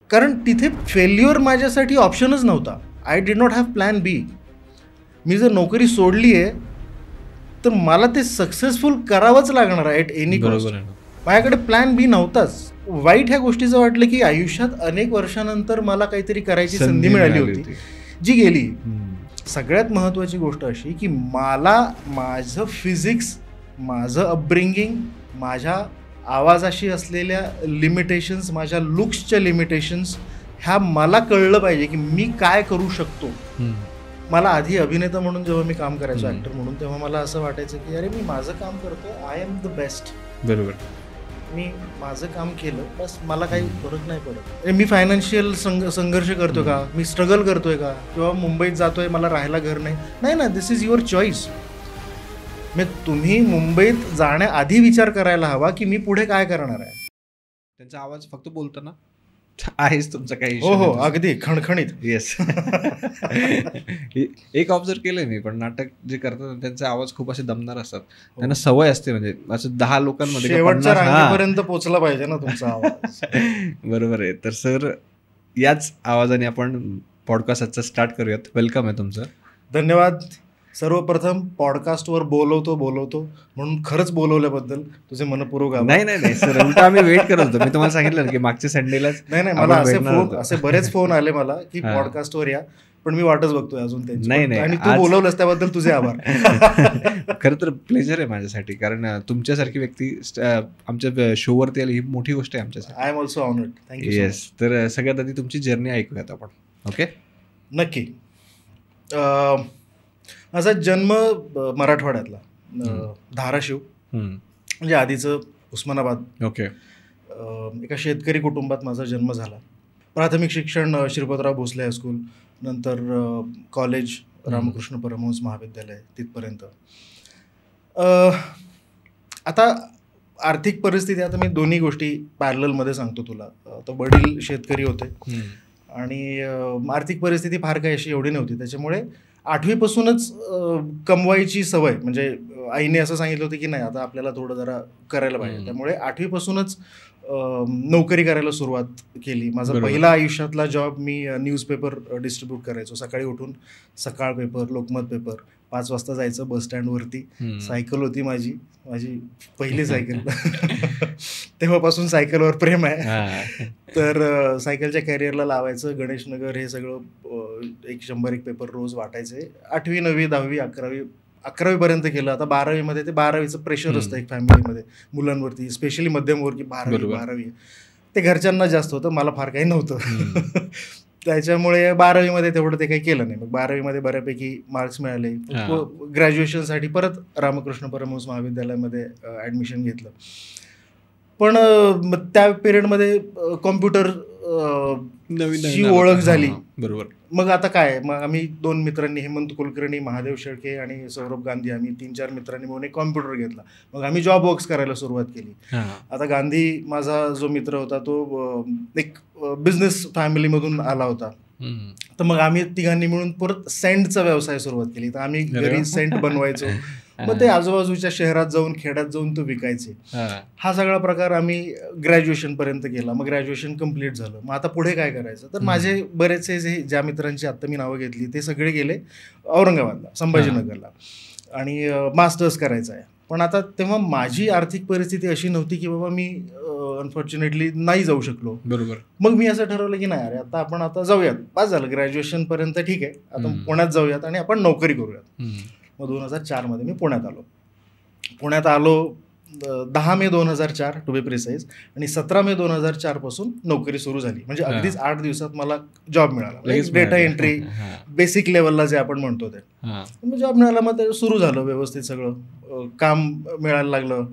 कारण तिथे फेल्युअर माझ्यासाठी ऑप्शनच नव्हता. I did not have plan B. मी जर नोकरी सोडली आहे तर मला ते सक्सेसफुल करावंच लागणार आहे ॲट एनी कॉस्ट. माझ्याकडे प्लॅन बी नव्हताच. वाईट ह्या गोष्टीचं वाटलं की आयुष्यात अनेक वर्षानंतर मला काहीतरी करायची संधी मिळाली होती जी गेली. सगळ्यात महत्त्वाची गोष्ट अशी की मला माझं फिजिक्स, माझं अपब्रिंगिंग, माझ्या आवाजाशी असलेल्या लिमिटेशन्स, माझ्या लुक्सच्या लिमिटेशन्स ह्या मला कळलं पाहिजे की मी काय करू शकतो. मला आधी अभिनेता म्हणून जेव्हा मी काम करायचो, ॲक्टर म्हणून, तेव्हा मला असं वाटायचं की अरे मी माझं काम करतो, आय एम द बेस्ट. बरोबर. मी माझं काम केलं बस, मला काही फरक नाही पडत. मी फायनान्शियल संघर्ष करतोय का, मी स्ट्रगल करतोय का, किंवा मुंबईत जातोय मला राहायला घर नाही ना. दिस इज युअर चॉईस. तुम्ही मुंबईत जाण्याआधी विचार करायला हवा की मी पुढे काय करणार आहे. त्यांचा आवाज फक्त बोलताना आहेच तुमचं काही. हो, अगदी खणखणीत. येस. एक ऑब्झर्व केलंय मी, पण नाटक जे करतात त्यांचे आवाज खूप असे दमदार असतात. त्यांना सवय असते, म्हणजे असं 10 लोकांमध्ये शेवटच्या रांगेपर्यंत पोहोचला पाहिजे ना तुमचा आवाज. बरोबर आहे. तर सर, याच आवाजाने आपण पॉडकास्ट स्टार्ट करूयात. वेलकम आहे तुमचं. धन्यवाद. सर्वप्रथम पॉडकास्टवर बोलवतो म्हणून खरंच बोलवल्याबद्दल तुझे मनपूर्वक आभार. नाही सर, उलट आम्ही वेट करत होतो. मी तुम्हाला सांगितलं की मागच्या संडेलाच. नाही मला असे बरेच फोन आले मला की पॉडकास्टवर या, पण मी वाटच बघतोय अजून त्यांची. नाही, आणि तू बोलवलंस त्याबद्दल तुझे आभार. खरं तर प्लेजर आहे माझ्यासाठी, कारण तुमच्यासारखी व्यक्ती आमच्या शोवरती आली ही मोठी गोष्ट आहे आमच्यासाठी. I am also honoured. Thank you. Yes. तर सगळ्यात आधी तुमची जर्नी ऐकूयात आपण. ओके. नक्की. माझा जन्म मराठवाड्यातला, धाराशिव, म्हणजे आधीचं उस्मानाबाद. ओके. एका शेतकरी कुटुंबात माझा जन्म झाला. प्राथमिक शिक्षण श्रीपतराव भोसले हायस्कूल, नंतर कॉलेज रामकृष्ण परमहंस महाविद्यालय, तिथपर्यंत. आता आर्थिक परिस्थिती, आता मी दोन्ही गोष्टी पॅरललमध्ये सांगतो तुला. तर वडील शेतकरी होते आणि आर्थिक परिस्थिती फार काही अशी एवढी नव्हती. त्याच्यामुळे 8वीपासूनच कमवायची सवय, म्हणजे आईने असं सांगितलं होतं की नाही आता आपल्याला थोडं जरा करायला पाहिजे. त्यामुळे 8वीपासूनच नोकरी करायला सुरुवात केली. माझा पहिला आयुष्यातला जॉब मी न्यूजपेपर डिस्ट्रीब्यूट करायचो. सकाळी उठून सकाळ पेपर, लोकमत पेपर, 5 वाजता जायचं बस स्टँडवरती. सायकल होती माझी पहिली सायकल. तेव्हापासून सायकलवर प्रेम आहे. तर सायकलच्या कॅरियरला लावायचं. गणेशनगर हे सगळं 100 पेपर रोज वाटायचे. 8वी 9वी 10वी 11वीपर्यंत केलं. आता 12वीमध्ये ते 12वीचं प्रेशर असतं एक फॅमिलीमध्ये मुलांवरती, स्पेशली मध्यमवर्गी. 12वी ते घरच्यांना जास्त होतं, मला फार काही नव्हतं. त्याच्यामुळे 12वीमध्ये तेवढं ते काही केलं नाही. मग 12वीमध्ये बऱ्यापैकी मार्क्स मिळाले. ग्रॅज्युएशनसाठी परत रामकृष्ण परमहंस महाविद्यालयामध्ये ॲडमिशन घेतलं. पण त्या पिरियडमध्ये कॉम्प्युटर नवीन ओळख झाली. बरोबर. मग आता काय, मग आम्ही 2 मित्रांनी, हेमंत कुलकर्णी, महादेव शेळके आणि सौरभ गांधी, आम्ही 3-4 मित्रांनी म्हणून एक कॉम्प्युटर घेतला. मग आम्ही जॉब वर्क्स करायला सुरुवात केली. आता गांधी माझा जो मित्र होता तो एक बिझनेस फॅमिलीमधून आला होता. तर मग आम्ही तिघांनी मिळून परत सेंटचा व्यवसाय सुरुवात केली. तर आम्ही घरी सेंट बनवायचो. मग ते आजूबाजूच्या शहरात जाऊन, खेड्यात जाऊन तो विकायचे. हा सगळा प्रकार आम्ही ग्रॅज्युएशनपर्यंत केला. मग ग्रॅज्युएशन कम्प्लीट झालं. मग आता पुढे काय करायचं, तर माझे बरेचसे जे ज्या मित्रांची आत्ता मी नावं घेतली ते सगळे गेले औरंगाबादला, संभाजीनगरला, आणि मास्टर्स करायचं आहे. पण आता तेव्हा माझी आर्थिक परिस्थिती अशी नव्हती की बाबा मी अनफॉर्च्युनेटली नाही जाऊ शकलो. बरोबर. मग मी असं ठरवलं की नाही, अरे आता जाऊयात, पास झालं ग्रॅज्युएशनपर्यंत, ठीक आहे, आता पुण्यात जाऊयात आणि आपण नोकरी करूयात. मग 2004मध्ये मी पुण्यात आलो. 10 मे 2004 टू बी प्रिसाईज. आणि 17 मे 2004 पासून नोकरी सुरू झाली. म्हणजे अगदीच 8 दिवसात मला जॉब मिळाला. डेटा एंट्री बेसिक लेवलला जे आपण म्हणतो ते. मग जॉब मिळाला. मग ते सुरू झालं व्यवस्थित सगळं. काम मिळायला लागलं,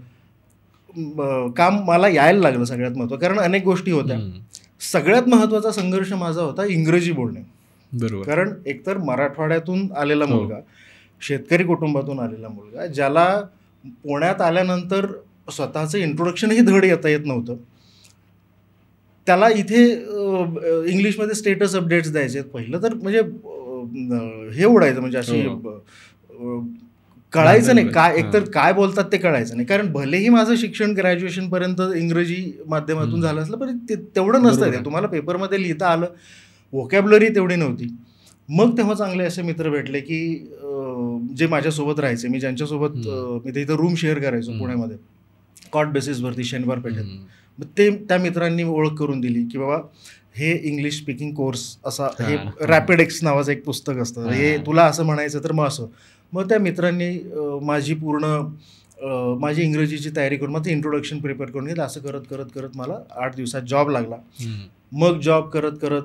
काम मला यायला लागलं. सगळ्यात महत्त्वाचं, कारण अनेक गोष्टी होत्या. सगळ्यात महत्त्वाचा संघर्ष माझा होता इंग्रजी बोलणे. बरोबर. कारण एकतर मराठवाड्यातून आलेला मुलगा, शेतकरी कुटुंबातून आलेला मुलगा, ज्याला पुण्यात आल्यानंतर स्वतःचं इंट्रोडक्शनही धड येता येत नव्हतं. त्याला इथे इंग्लिशमध्ये स्टेटस अपडेट्स द्यायचे. पहिलं तर म्हणजे हे उडायचं, म्हणजे अशी कळायचं नाही काय, एकतर काय बोलतात ते कळायचं नाही. कारण भलेही माझं शिक्षण ग्रॅज्युएशन पर्यंत इंग्रजी माध्यमातून झालं असलं पण तेवढं नसतं ते. तुम्हाला पेपरमध्ये लिहिता आलं, व्होकॅब्युलरी तेवढी नव्हती. मग तेव्हा चांगले असे मित्र भेटले की जे माझ्यासोबत राहायचे, मी ज्यांच्यासोबत मी ते इथं रूम शेअर करायचो पुण्यामध्ये कॉट बेसिसवरती शनिवार पेठेत. मग त्या मित्रांनी ओळख करून दिली की बाबा हे इंग्लिश स्पीकिंग कोर्स असा, हे रॅपिड एक्स नावाचं एक पुस्तक असतं, हे तुला असं म्हणायचं तर मग असं. मग त्या मित्रांनी माझी इंग्रजीची तयारी करून मग ते इंट्रोडक्शन प्रिपेअर करून घेतलं. असं करत करत करत मला 8 दिवसात जॉब लागला. मग जॉब करत करत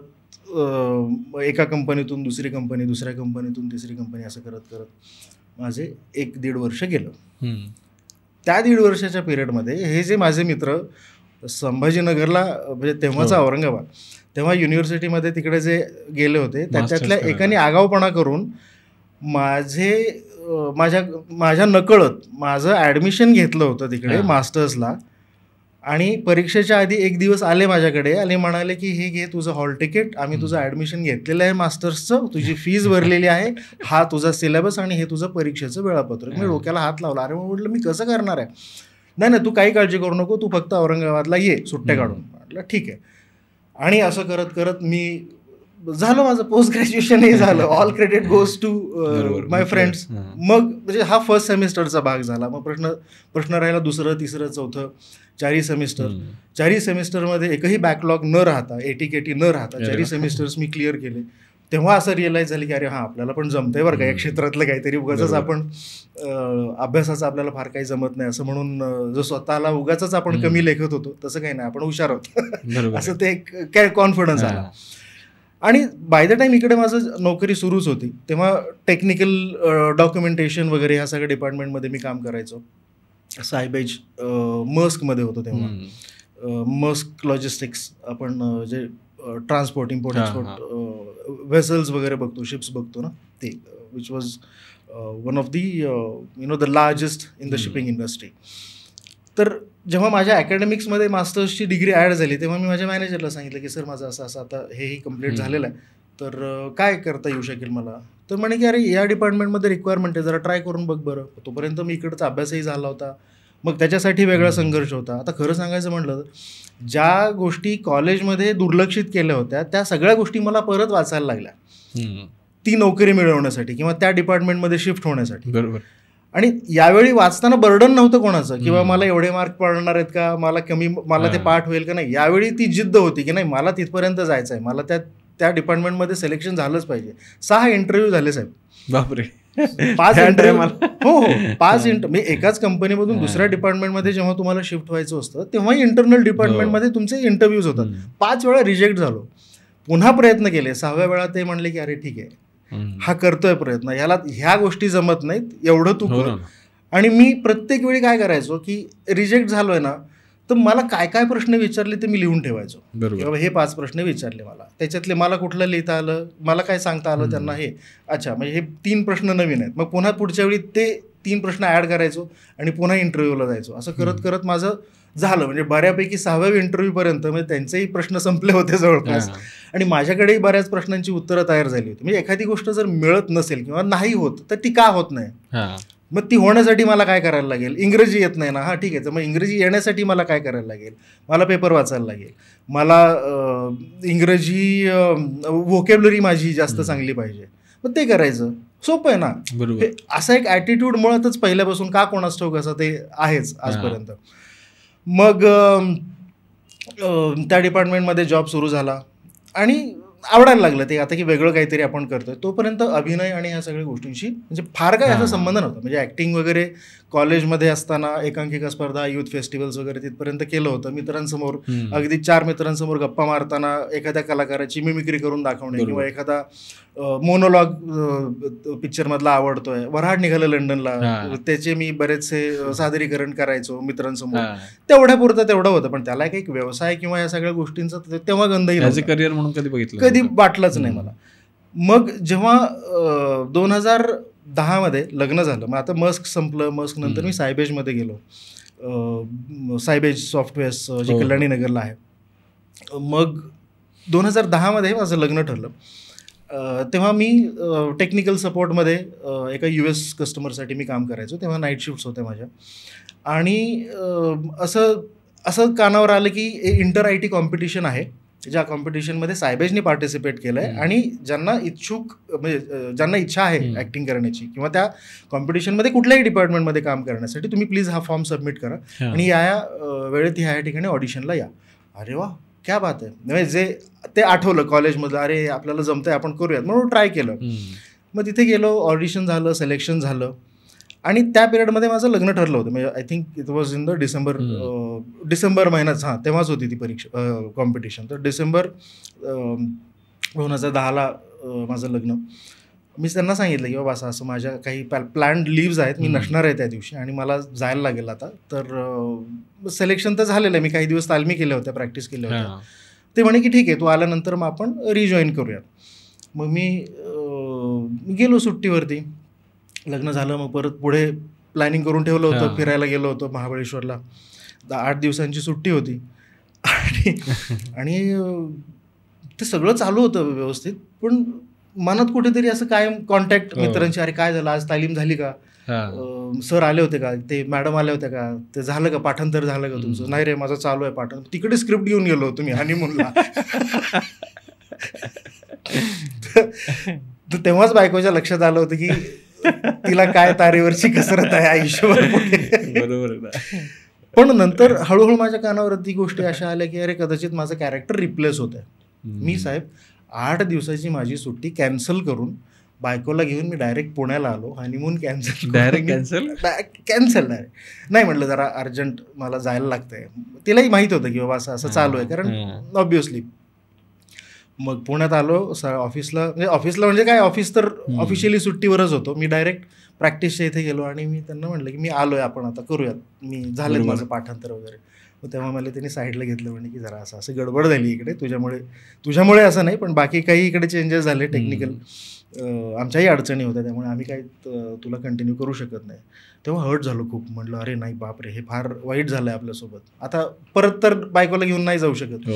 एका कंपनीतून दुसरी कंपनी, दुसऱ्या कंपनीतून तिसरी कंपनी, असं करत करत माझे 1-1.5 वर्ष गेलं. त्या 1.5 वर्षाच्या पिरियडमध्ये हे जे माझे मित्र संभाजीनगरला, म्हणजे तेव्हाचा औरंगाबाद, तेव्हा युनिव्हर्सिटीमध्ये तिकडे जे गेले होते त्याच्यातल्या एकाने आगाऊपणा करून माझ्या नकळत माझं ॲडमिशन घेतलं होतं तिकडे मास्टर्सला. आणि परीक्षेच्या आधी 1 दिवस आले माझ्याकडे आणि म्हणाले की हे घे तुझं हॉल तिकीट, आम्ही तुझं ॲडमिशन घेतलेलं आहे मास्टर्सचं, तुझी फीज भरलेली आहे, हा तुझा सिलेबस आणि हे तुझं परीक्षेचं वेळापत्रक. मी डोक्याला हात लावला. अरे म्हटलं मी कसं करणार आहे. नाही तू काही काळजी करू नको, तू फक्त औरंगाबादला ये सुट्ट्या काढून. म्हटलं ठीक आहे. आणि असं करत करत मी झालं, माझं पोस्ट ग्रॅज्युएशनही झालं. All credit goes to my friends. मग म्हणजे हा फर्स्ट सेमिस्टरचा भाग झाला. मग प्रश्न राहिला दुसरं, तिसरं, चौथं, 4ही सेमिस्टर. 4ही सेमिस्टरमध्ये एकही बॅकलॉग न राहता, एटीकेटी न राहता 4ही सेमिस्टर्स मी क्लिअर केले. तेव्हा असं रिअलाईज झालं की अरे हां, आपल्याला पण जमतंय बरं का या क्षेत्रातलं काहीतरी. उगाचच आपण अभ्यासाचं आपल्याला फार काही जमत नाही असं म्हणून जो स्वतःला उगाचच आपण कमी लेखत होतो तसं काही नाही, आपण हुशार होतो असं ते काय कॉन्फिडन्स आला. आणि बाय द टाईम इकडे माझं नोकरी सुरूच होती तेव्हा टेक्निकल डॉक्युमेंटेशन वगैरे ह्या सगळ्या डिपार्टमेंटमध्ये मी काम करायचो. सायबेज मस्कमध्ये होतो तेव्हा. मस्क लॉजिस्टिक्स, आपण जे ट्रान्सपोर्ट, इम्पोर्ट एक्सपोर्ट व्हेसल्स वगैरे बघतो, शिप्स बघतो ना, ते which was one of the the largest in the shipping industry. तर जेव्हा माझ्या अकॅडमिक्समध्ये मास्टर्सची डिग्री ॲड झाली तेव्हा मी माझ्या मॅनेजरला सांगितलं की सर माझं असं असं आता हेही कम्प्लीट झालेलं आहे, तर काय करता येऊ शकेल मला. तर म्हणे की अरे या डिपार्टमेंटमध्ये रिक्वायरमेंट आहे, जरा ट्राय करून बघ बरं. तोपर्यंत मी इकडचा अभ्यासही झाला होता, मग त्याच्यासाठी वेगळा संघर्ष होता. आता खरं सांगायचं म्हटलं तर ज्या गोष्टी कॉलेजमध्ये दुर्लक्षित केल्या होत्या त्या सगळ्या गोष्टी मला परत वाचायला लागल्या ती नोकरी मिळवण्यासाठी किंवा त्या डिपार्टमेंटमध्ये शिफ्ट होण्यासाठी. बरोबर. आणि यावेळी वाचताना बर्डन नव्हतं कोणाचं किंवा मला एवढे मार्क पडणार आहेत का, मला ते पाठ होईल का नाही. यावेळी ती जिद्द होती की नाही मला तिथपर्यंत जायचं आहे, मला त्या डिपार्टमेंटमध्ये सिलेक्शन झालंच पाहिजे. 6 इंटरव्ह्यू झाले साहेब. बापरे. 5 इंटरव्ह्यू. हो 5 मी एकाच कंपनीमधून दुसऱ्या डिपार्टमेंटमध्ये जेव्हा तुम्हाला शिफ्ट व्हायचं असतं तेव्हा इंटरनल डिपार्टमेंटमध्ये तुमचे इंटरव्ह्यूज होतात. 5 वेळा रिजेक्ट झालो, पुन्हा प्रयत्न केले. 6व्या वेळा ते म्हणले की अरे ठीक आहे, हा करतोय प्रयत्न, ह्या गोष्टी जमत नाहीत, एवढं तू कर. आणि मी प्रत्येक वेळी काय करायचो की रिजेक्ट झालोय ना तर मला काय काय प्रश्न विचारले ते मी लिहून ठेवायचो. बाबा हे 5 प्रश्न विचारले मला, त्याच्यातले मला कुठलं लिहिता आलं, मला काय सांगता आलं त्यांना, हे अच्छा म्हणजे हे 3 प्रश्न नवीन आहेत. मग पुन्हा पुढच्या वेळी ते 3 प्रश्न ॲड करायचो आणि पुन्हा इंटरव्ह्यूला जायचो. असं करत करत माझं झालं म्हणजे बऱ्यापैकी 6व्या इंटरव्ह्यूपर्यंत म्हणजे त्यांचेही प्रश्न संपले होते जवळपास आणि माझ्याकडेही बऱ्याच प्रश्नांची उत्तरं तयार झाली होती. म्हणजे एखादी गोष्ट जर मिळत नसेल किंवा नाही होत तर ती का होत नाही, मग ती होण्यासाठी मला काय करायला लागेल. इंग्रजी येत नाही ना, हां ठीक आहे, तर मग इंग्रजी येण्यासाठी मला काय करायला लागेल, मला पेपर वाचायला लागेल, मला इंग्रजी व्होकॅब्युलरी माझी जास्त चांगली पाहिजे, मग ते करायचं. सोपं आहे ना. असा एक ॲटिट्यूड मुळातच पहिल्यापासून का कोणास ठाऊक असं ते आहेच आजपर्यंत. मग त्या डिपार्टमेंटमध्ये जॉब सुरू झाला आणि आवडायला लागलं ते आता की वेगळं काहीतरी आपण करतोय. तोपर्यंत अभिनय आणि ह्या सगळ्या गोष्टींशी म्हणजे फार काय याचा संबंध नव्हता. म्हणजे ॲक्टिंग वगैरे कॉलेजमध्ये असताना एकांकिका स्पर्धा, युथ फेस्टिवल्स वगैरे तिथपर्यंत केलं होतं. मित्रांसमोर अगदी 4 मित्रांसमोर गप्पा मारताना एखाद्या कलाकाराची मिमिक्री करून दाखवणे किंवा एखादा मोनोलॉग पिक्चरमधला आवडतोय, वऱ्हाड निघालं लंडनला, त्याचे मी बरेचसे सादरीकरण करायचो मित्रांसमोर. तेवढ्यापुरतं तेवढं होतं, पण त्याला काही व्यवसाय किंवा या सगळ्या गोष्टींचा तेव्हा गंधही नव्हता. करिअर म्हणून कधी बघितलं, कधी वाटलंच नाही मला. मग जेव्हा 2010मध्ये लग्न झालं, मग आता मस्क संपलं, मस्क नंतर मी सायबेजमध्ये गेलो. सायबेज सॉफ्टवेअर्स जे कल्याणी नगरला आहे. मग 2010मध्ये माझं लग्न ठरलं तेव्हा मी टेक्निकल सपोर्टमध्ये एका US कस्टमरसाठी मी काम करायचो. तेव्हा नाईट शिफ्ट्स होत्या माझ्या. आणि असं कानावर आलं की इंटर IT कॉम्पिटिशन आहे, ज्या कॉम्पिटिशनमध्ये सायबेजने पार्टिसिपेट केलं आहे आणि ज्यांना ज्यांना इच्छा आहे ॲक्टिंग करण्याची किंवा त्या कॉम्पिटिशनमध्ये कुठल्याही डिपार्टमेंटमध्ये काम करण्यासाठी तुम्ही प्लीज हा फॉर्म सबमिट करा आणि या वेळेत ह्या ठिकाणी ऑडिशनला या. अरे वा, क्या बात आहे. म्हणजे ते आठवलं कॉलेजमधलं, अरे आपल्याला जमतंय, आपण करूयात म्हणून ट्राय केलं. मग तिथे गेलो, ऑडिशन झालं, सिलेक्शन झालं आणि त्या पिरियडमध्ये माझं लग्न ठरलं होतं. म्हणजे I think it was in the December महिन्यात, तेव्हाच होती ती परीक्षा कॉम्पिटिशन. तर डिसेंबर 2010ला माझं लग्न. मी त्यांना सांगितलं की बाबा असं माझ्या काही प्लॅन्ड लिव्ज आहेत, मी नसणार आहे त्या दिवशी आणि मला जायला लागेल आता. तर सिलेक्शन तर झालेलं आहे, मी काही दिवस तालमी केल्या होत्या, प्रॅक्टिस केल्या होत्या. ते म्हणे की ठीक आहे, तू आल्यानंतर मग आपण रिजॉईन करूयात. मग मी गेलो सुट्टीवरती, लग्न झालं. मग परत पुढे प्लॅनिंग करून ठेवलं होतं, फिरायला गेलो होतो महाबळेश्वरला. 8 दिवसांची सुट्टी होती आणि ते सगळं चालू होतं व्यवस्थित, पण मनात कुठेतरी असं कायम कॉन्टॅक्ट मित्रांची, अरे काय झालं आज, तालीम झाली का, सर आले होते का, ते मॅडम आल्या होत्या का, ते झालं का, पाठांतर झालं का तुमचं. नाही रे, माझं चालू आहे पाठांतर. तिकडे स्क्रिप्ट घेऊन गेलो होतो मी हनीमूनला. तर तेव्हाच बायकोच्या लक्षात आलं होतं की तिला काय तारेवरची कसरत आहे आयुष्यभर. बरोबर. पण नंतर हळूहळू माझ्या कानावर ती गोष्टी अशा आल्या की अरे कदाचित माझं कॅरेक्टर रिप्लेस होत आहे. मी साहेब 8 दिवसाची माझी सुट्टी कॅन्सल करून बायकोला घेऊन मी डायरेक्ट पुण्याला आलो. हनीमून कॅन्सल नाही म्हटलं, जरा अर्जंट मला जायला लागतंय. तिलाही माहित होतं की बाबा असं चालू आहे, कारण ऑब्व्हियसली. मग पुण्यात आलो ऑफिसला म्हणजे काय, ऑफिस तर ऑफिशियली सुट्टीवरच होतो. मी डायरेक्ट प्रॅक्टिसच्या इथे गेलो आणि मी त्यांना म्हटलं की मी आलोय, आपण आता करूयात, मी झालं माझं पाठांतर वगैरे. मग तेव्हा मला त्यांनी साईडला घेतलं, म्हणजे की जरा असं गडबड झाली इकडे तुझ्यामुळे असं नाही, पण बाकी काही इकडे चेंजेस झाले टेक्निकल, आमच्याही अडचणी होत्या, त्यामुळे आम्ही काही तुला कंटिन्यू करू शकत नाही. तेव्हा हर्ट झालो खूप. म्हटलं अरे नाही, बापरे, हे फार वाईट झालंय आपल्यासोबत, आता परत तर बायकोला घेऊन नाही जाऊ शकत.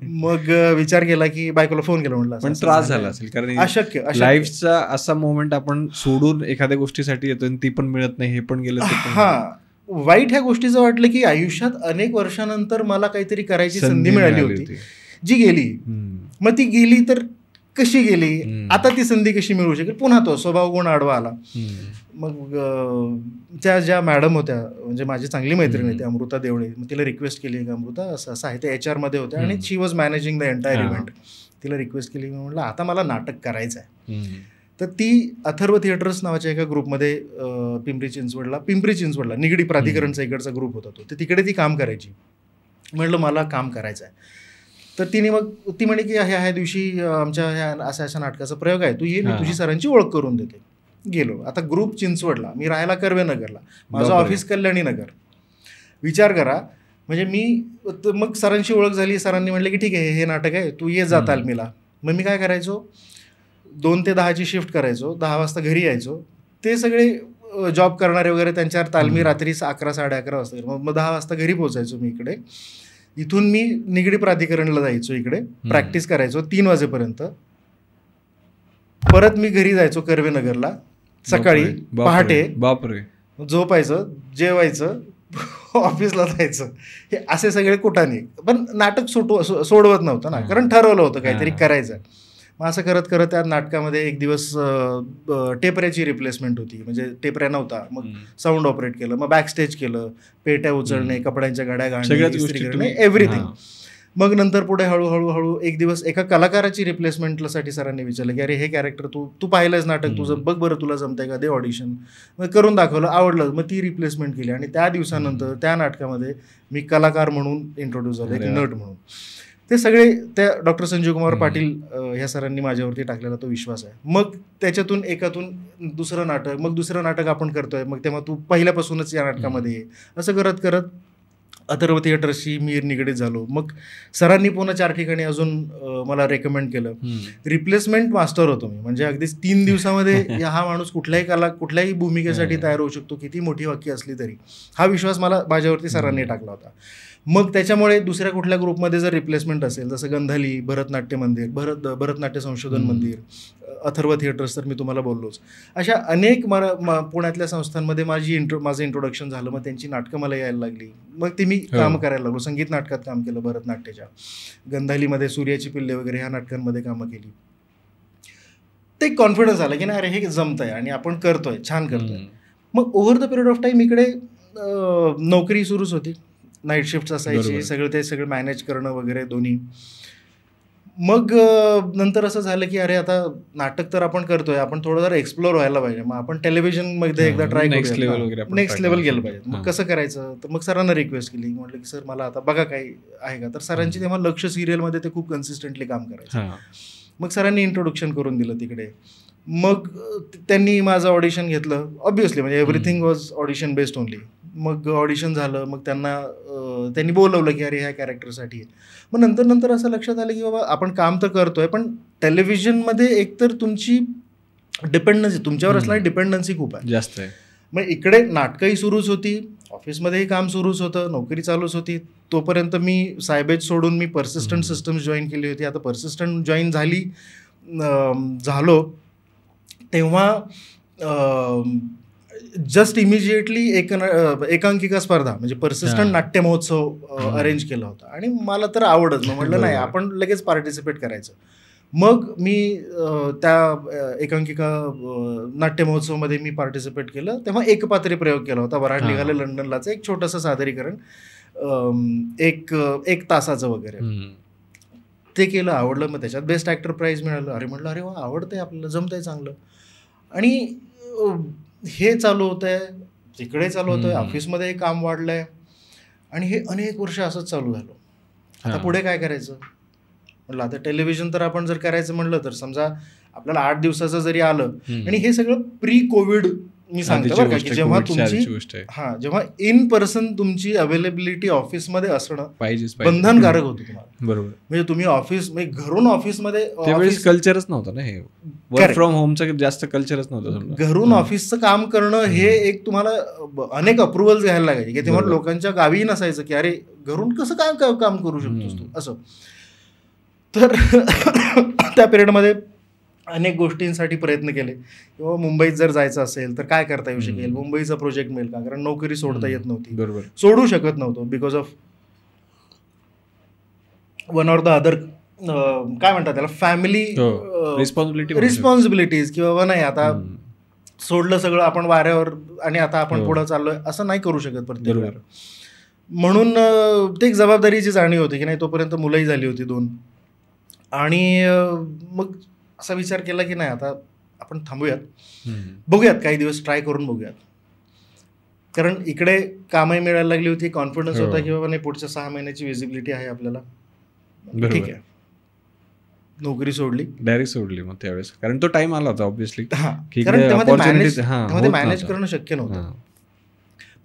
मग विचार केला की बायकोला फोन केला, म्हटलं त्रास झाला असेल, कारण अशक्य लाईफचा असा मोमेंट आपण सोडून एखाद्या गोष्टीसाठी येतो आणि ती पण मिळत नाही, हे पण गेलं. वाईट ह्या गोष्टीचं वाटलं की आयुष्यात अनेक वर्षानंतर मला काहीतरी करायची संधी मिळाली होती, जी गेली. मग ती गेली तर कशी गेली, आता ती संधी कशी मिळू शकेल. पुन्हा तो स्वभाव गुण आडवा आला. मग त्या ज्या मॅडम होत्या, म्हणजे माझी चांगली मैत्रीण होती अमृता देवळे, मग तिला रिक्वेस्ट केली की अमृता असं आहे, ते HR मध्ये होत्या आणि she was managing the entire event. तिला रिक्वेस्ट केली, मी म्हटलं आता मला नाटक करायचं आहे. तर ती अथर्व थिएटर्स नावाच्या एका ग्रुपमध्ये पिंपरी चिंचवडला निगडी प्राधिकरणचा इकडचा ग्रुप होता तो, तर तिकडे ती काम करायची. म्हटलं मला काम करायचं आहे. तर ती म्हणे की ह्या दिवशी आमच्या ह्या अशा नाटकाचा प्रयोग आहे, तू ये, मी तुझी सरांची ओळख करून देते. गेलो. आता ग्रुप चिंचवडला, मी राहायला कर्वेनगरला, माझं ऑफिस कल्याणी नगर. विचार करा, म्हणजे मी मग सरांची ओळख झाली. सरांनी म्हटलं की ठीक आहे, हे नाटक आहे, तू ये जा तालमीला. मग मी काय करायचो, 2 ते 10ची शिफ्ट करायचो, 10 वाजता घरी यायचो. ते सगळे जॉब करणारे वगैरे त्यांच्यावर तालमी रात्री 11, 11:30 वाजता. मग 10 वाजता घरी पोहोचायचो मी इकडे. इथून मी निगडी प्राधिकरणला जायचो, इकडे प्रॅक्टिस करायचो 3 वाजेपर्यंत. परत मी घरी जायचो कर्वेनगरला सकाळी पहाटे. बापरे. झोपायचं, जेवायचं, ऑफिसला जायचं. हे असे सगळे कुठाने. पण नाटक सोडवत नव्हतं ना, कारण ठरवलं होतं काहीतरी करायचं. मग असं करत करत त्या नाटकामध्ये एक दिवस टेपऱ्याची रिप्लेसमेंट होती, म्हणजे टेपऱ्या नव्हता. मग साऊंड ऑपरेट केलं, मग बॅकस्टेज केलं, पेट्या उचलणे, कपड्यांच्या गाड्या घालणे, एव्हरीथिंग. मग नंतर पुढे हळूहळू एक दिवस एका कलाकाराची रिप्लेसमेंटसाठी सरांनी विचारलं की अरे हे कॅरेक्टर तू पाहिलंच नाटक तुझं, बघ बरं तुला जमतंय का, दे ऑडिशन. मग करून दाखवलं, आवडलं. मग ती रिप्लेसमेंट केली आणि त्या दिवसानंतर त्या नाटकामध्ये मी कलाकार म्हणून इंट्रोड्यूस झालो, एक नट म्हणून. ते सगळे त्या डॉक्टर संजीव कुमार पाटील ह्या सरांनी माझ्यावरती टाकलेला तो विश्वास आहे. मग त्याच्यातून एकातून दुसरं नाटक, मग दुसरं नाटक आपण करतोय, मग तेव्हा तू पहिल्यापासूनच या नाटकामध्ये ये. असं करत करत अथर्व थिएटर्सशी मी निगडीत झालो. मग सरांनी पुन्हा 4 ठिकाणी अजून मला रेकमेंड केलं. रिप्लेसमेंट मास्टर होतो मी, म्हणजे अगदीच 3 दिवसामध्ये हा माणूस कुठल्याही भूमिकेसाठी तयार होऊ शकतो, किती मोठी वाक्य असली तरी. हा विश्वास माझ्यावरती सरांनी टाकला होता. मग त्याच्यामुळे दुसऱ्या कुठल्या ग्रुपमध्ये जर रिप्लेसमेंट असेल, जसं गंधाली, भरतनाट्य मंदिर, भरतनाट्य संशोधन मंदिर, अथर्व थिएटर्स तर मी तुम्हाला बोललोच, अशा अनेक पुण्यातल्या संस्थांमध्ये माझं इंट्रोडक्शन झालं. मग त्यांची नाटकं मला यायला लागली, मग ती मी काम करायला लागलो. संगीत नाटकात काम केलं भरतनाट्याच्या, गंधालीमध्ये सूर्याची पिल्ले वगैरे ह्या नाटकांमध्ये कामं केली. ते कॉन्फिडन्स आलं की नाही अरे हे जमतंय आणि आपण करतोय, छान करतोय. मग over the period of time इकडे नोकरी सुरूच होती, नाईट शिफ्ट असायची, सगळं मॅनेज करणं वगैरे दोन्ही. मग नंतर असं झालं की अरे आता नाटक तर आपण करतोय, आपण थोडं जरा एक्सप्लोर व्हायला पाहिजे. मग आपण टेलिव्हिजनमध्ये एकदा ट्राय करूया, नेक्स्ट लेवल गेलं पाहिजे. मग कसं करायचं, तर मग सरांना रिक्वेस्ट केली, म्हटलं की सर मला आता बघा काही आहे का. तर सरांची तेव्हा लक्ष सिरियलमध्ये ते खूप कन्सिस्टंटली काम करायचं. मग सरांनी इंट्रोडक्शन करून दिलं तिकडे. मग त्यांनी माझं ऑडिशन घेतलं, ऑब्व्हियसली, म्हणजे everything was audition based only. मग ऑडिशन झालं, मग त्यांनी बोलवलं की अरे ह्या कॅरेक्टरसाठी. मग नंतर असं लक्षात आलं की बाबा आपण काम तर करतोय, पण टेलिव्हिजनमध्ये एकतर तुमची डिपेंडन्सी, तुमच्यावर असणारी डिपेंडन्सी खूप आहे, जास्त आहे. मग इकडे नाटकंही सुरूच होती, ऑफिसमध्येही काम सुरूच होतं, नोकरी चालूच होती. तोपर्यंत मी सायबेज सोडून मी पर्सिस्टंट सिस्टम्स जॉईन केली होती. आता पर्सिस्टंट जॉईन झालो तेव्हा जस्ट इमिजिएटली एकांकिका स्पर्धा म्हणजे पर्सिस्टंट नाट्य महोत्सव अरेंज केला होता आणि मला तर आवडच. मग म्हटलं नाही आपण लगेच पार्टिसिपेट करायचं. मग मी त्या एकांकिका नाट्य महोत्सवमध्ये मी पार्टिसिपेट केलं. तेव्हा एकपात्री प्रयोग केला होता, वराड निघाले लंडनलाचं एक छोटंसं सादरीकरण, एक तासाचं वगैरे ते केलं, आवडलं. मग त्याच्यात बेस्ट ॲक्टर प्राईज मिळालं. अरे म्हटलं अरे वा, आवडतंय आपल्याला, जमतंय चांगलं. आणि हे चालू होतंय, तिकडे चालू होतंय, ऑफिसमध्ये काम वाढलंय आणि हे अनेक वर्ष असंच चालू झालं. आता पुढे काय करायचं म्हटलं, आता टेलिव्हिजन तर आपण जर करायचं म्हणलं तर समजा आपल्याला 8 दिवसाचं जरी आलं, आणि हे सगळं प्री कोविड मी सांगतो बरं का, की जेव्हा तुमची जेव्हा इन पर्सन तुमची अवेलेबिलिटी ऑफिसमध्ये असणं बंधनकारक होतं तुम्हाला. बरोबर, म्हणजे तुम्ही ऑफिस म्हणजे घरून ऑफिसमध्ये कल्चरच नव्हतं ना, हे वर्क फ्रॉम होमचं जास्त कल्चरच नव्हतं. घरून ऑफिसचं काम करणं हे एक तुम्हाला अनेक अप्रुव्हल्स घ्यायला लागायचे, की तेव्हा लोकांच्या गावी नसायचं की अरे घरून कसं काय काम करू शकतोस तू असं. तर त्या पिरियडमध्ये अनेक गोष्टींसाठी प्रयत्न केले. किंवा मुंबईत जर जायचं असेल तर काय करता येऊ शकेल, मुंबईचा प्रोजेक्ट मिळेल का, कारण नोकरी सोडता येत नव्हती, बरोबर, सोडू शकत नव्हतो because of one or the other काय म्हणतात त्याला, फॅमिली रिस्पॉन्सिबिलिटीज, की बाबा नाही आता सोडलं सगळं आपण वाऱ्यावर आणि आता आपण पुढं चाललोय असं नाही करू शकत प्रत्येक वेळेला. म्हणून ते एक जबाबदारीची जाणीव होती की नाही. तोपर्यंत मुलंही झाली होती 2. आणि मग असा विचार केला की नाही आता आपण थांबूयात, बघूयात काही दिवस ट्राय करून बघूयात. कारण इकडे कामही मिळायला लागली होती, कॉन्फिडन्स होता की बाबा नाही पुढच्या 6 महिन्याची विजिबिलिटी आहे आपल्याला. ठीक आहे, नोकरी सोडली, डायरेक्ट सोडली. मग त्यावेळेस कारण तो टाइम आला होता ऑब्व्हियसली, कारण मॅनेज करणं शक्य नव्हतं.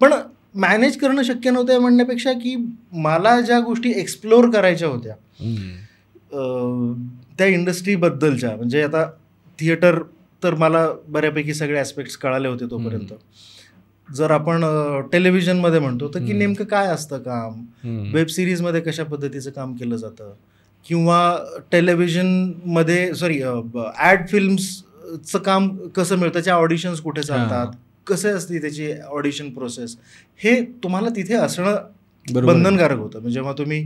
पण मॅनेज करणं शक्य नव्हतं म्हणण्यापेक्षा की मला ज्या गोष्टी एक्सप्लोर करायच्या होत्या त्या इंडस्ट्रीबद्दलच्या, म्हणजे आता थिएटर तर मला बऱ्यापैकी सगळे ॲस्पेक्ट्स कळाले होते तोपर्यंत. जर आपण टेलिव्हिजनमध्ये म्हणतो तर की नेमकं काय असतं काम, वेब सिरीजमध्ये कशा पद्धतीचं काम केलं जातं, किंवा टेलिव्हिजनमध्ये ॲड फिल्म्सचं काम कसं मिळतं, त्याच्या ऑडिशन्स कुठे चालतात, कसं असते त्याची ऑडिशन प्रोसेस, हे तुम्हाला तिथे असणं बंधनकारक होतं. जेव्हा तुम्ही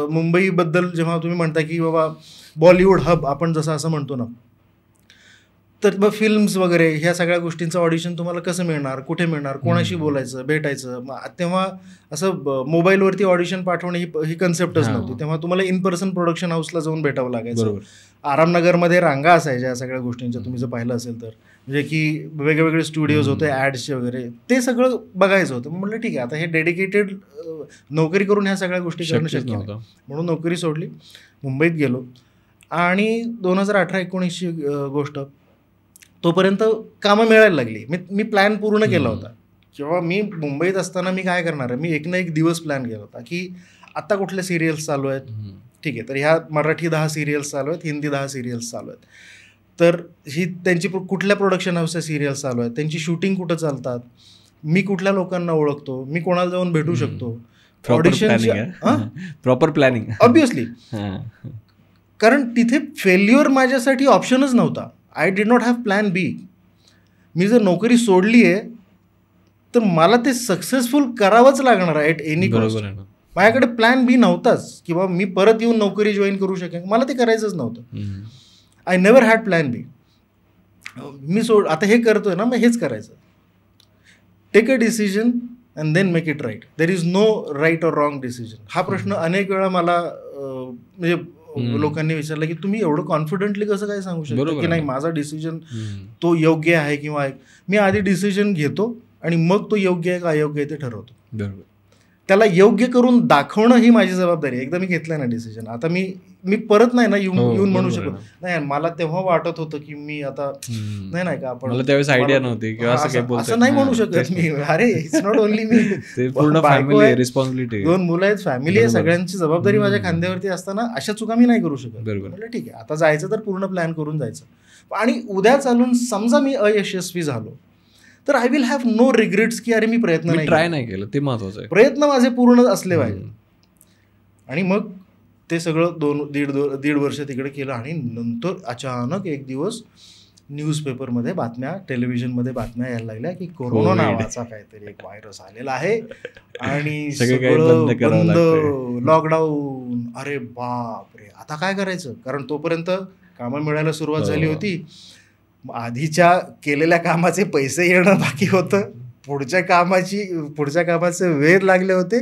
मुंबईबद्दल जेव्हा तुम्ही म्हणता की बाबा बॉलिवूड हब आपण जसं असं म्हणतो ना, तर मग फिल्म्स वगैरे ह्या सगळ्या गोष्टींचं ऑडिशन तुम्हाला कसं मिळणार, कुठे मिळणार, कोणाशी बोलायचं, भेटायचं. तेव्हा असं मोबाईलवरती ऑडिशन पाठवणे ही कन्सेप्टच नव्हती. तेव्हा तुम्हाला इन पर्सन प्रोडक्शन हाऊसला जाऊन भेटावं लागायचं. आरामनगरमध्ये रांगा असायच्या या सगळ्या गोष्टींच्या, तुम्ही जर पाहिलं असेल तर, म्हणजे की वेगवेगळे स्टुडिओज होते ॲड्सचे वगैरे, ते सगळं बघायचं होतं. म्हटलं ठीक आहे आता हे डेडिकेटेड नोकरी करून ह्या सगळ्या गोष्टी करणं शक्य नव्हतं. म्हणून नोकरी सोडली, मुंबईत गेलो. आणि 2018-19ची गोष्ट, तोपर्यंत कामं मिळायला लागली. मी प्लॅन पूर्ण केला होता. किंवा मी मुंबईत असताना मी काय करणार आहे, मी एक ना एक दिवस प्लॅन केला होता की आता कुठले सिरियल्स चालू आहेत, ठीक आहे, तर ह्या मराठी 10 सिरियल्स चालू आहेत, हिंदी 10 सिरियल्स चालू आहेत, तर ही त्यांची कुठल्या प्रोडक्शन हाऊसच्या सिरियल्स चालू आहेत, त्यांची शूटिंग कुठं चालतात, मी कुठल्या लोकांना ओळखतो, मी कोणाला जाऊन भेटू शकतो. प्रॉपर प्लॅनिंग ऑब्विसली, कारण तिथे फेल्युअर माझ्यासाठी ऑप्शनच नव्हता. I did not have plan B. मी जर नोकरी सोडली आहे तर मला ते सक्सेसफुल करावंच लागणार आहे ॲट एनी कॉस्ट. माझ्याकडे प्लॅन बी नव्हताच की बाबा मी परत येऊन नोकरी जॉईन करू शकेन, मला ते करायचंच नव्हतं. I never had plan B. मी आता हे करतोय ना, मग हेच करायचं. Take a decision and then make it right. There is no right or wrong decision. हा प्रश्न अनेक वेळा मला म्हणजे लोकांनी विचारलं की तुम्ही एवढं कॉन्फिडेंटली कसं काय सांगू शकता की नाही माझा डिसिजन तो योग्य आहे किंवा मी आधी डिसिजन घेतो आणि मग तो योग्य आहे का अयोग्य आहे ते ठरवतो. बरोबर. त्याला योग्य करून दाखवणं ही माझी जबाबदारी आहे. एकदा मी घेतलं ना डिसिजन, आता मी परत नाही ना येऊन म्हणू शकतो नाही मला तेव्हा वाटत होतं की मी आता नाही का आपण मला त्यावेळेस आयडिया नव्हती किंवा असं नाही म्हणू शकत मी. अरे it's not only me, responsibility, 2 मुलं आहेत, फॅमिली आहे, सगळ्यांची जबाबदारी माझ्या खांद्यावरती असताना अशा चुका मी नाही करू शकत. बरोबर. ठीक आहे, आता जायचं तर पूर्ण प्लॅन करून जायचं. आणि उद्या चालून समजा मी अयशस्वी झालो तर I will have no regrets की अरे मी प्रयत्न ट्राय नाही केलं. ते महत्वाचं आहे. प्रयत्न माझे पूर्ण असले पाहिजे. आणि मग ते सगळं दीड वर्ष तिकडे केलं. आणि नंतर अचानक एक दिवस न्यूजपेपरमध्ये बातम्या, टेलिव्हिजनमध्ये बातम्या यायला लागल्या की कोरोना नावाचा काहीतरी एक व्हायरस आलेला आहे आणि सगळं बंद, लॉकडाऊन. अरे बापरे, आता काय करायचं? कारण तोपर्यंत कामं मिळायला सुरुवात झाली होती. आधीच्या केलेल्या कामाचे पैसे येणं बाकी होतं, पुढच्या कामाचे वेध लागले होते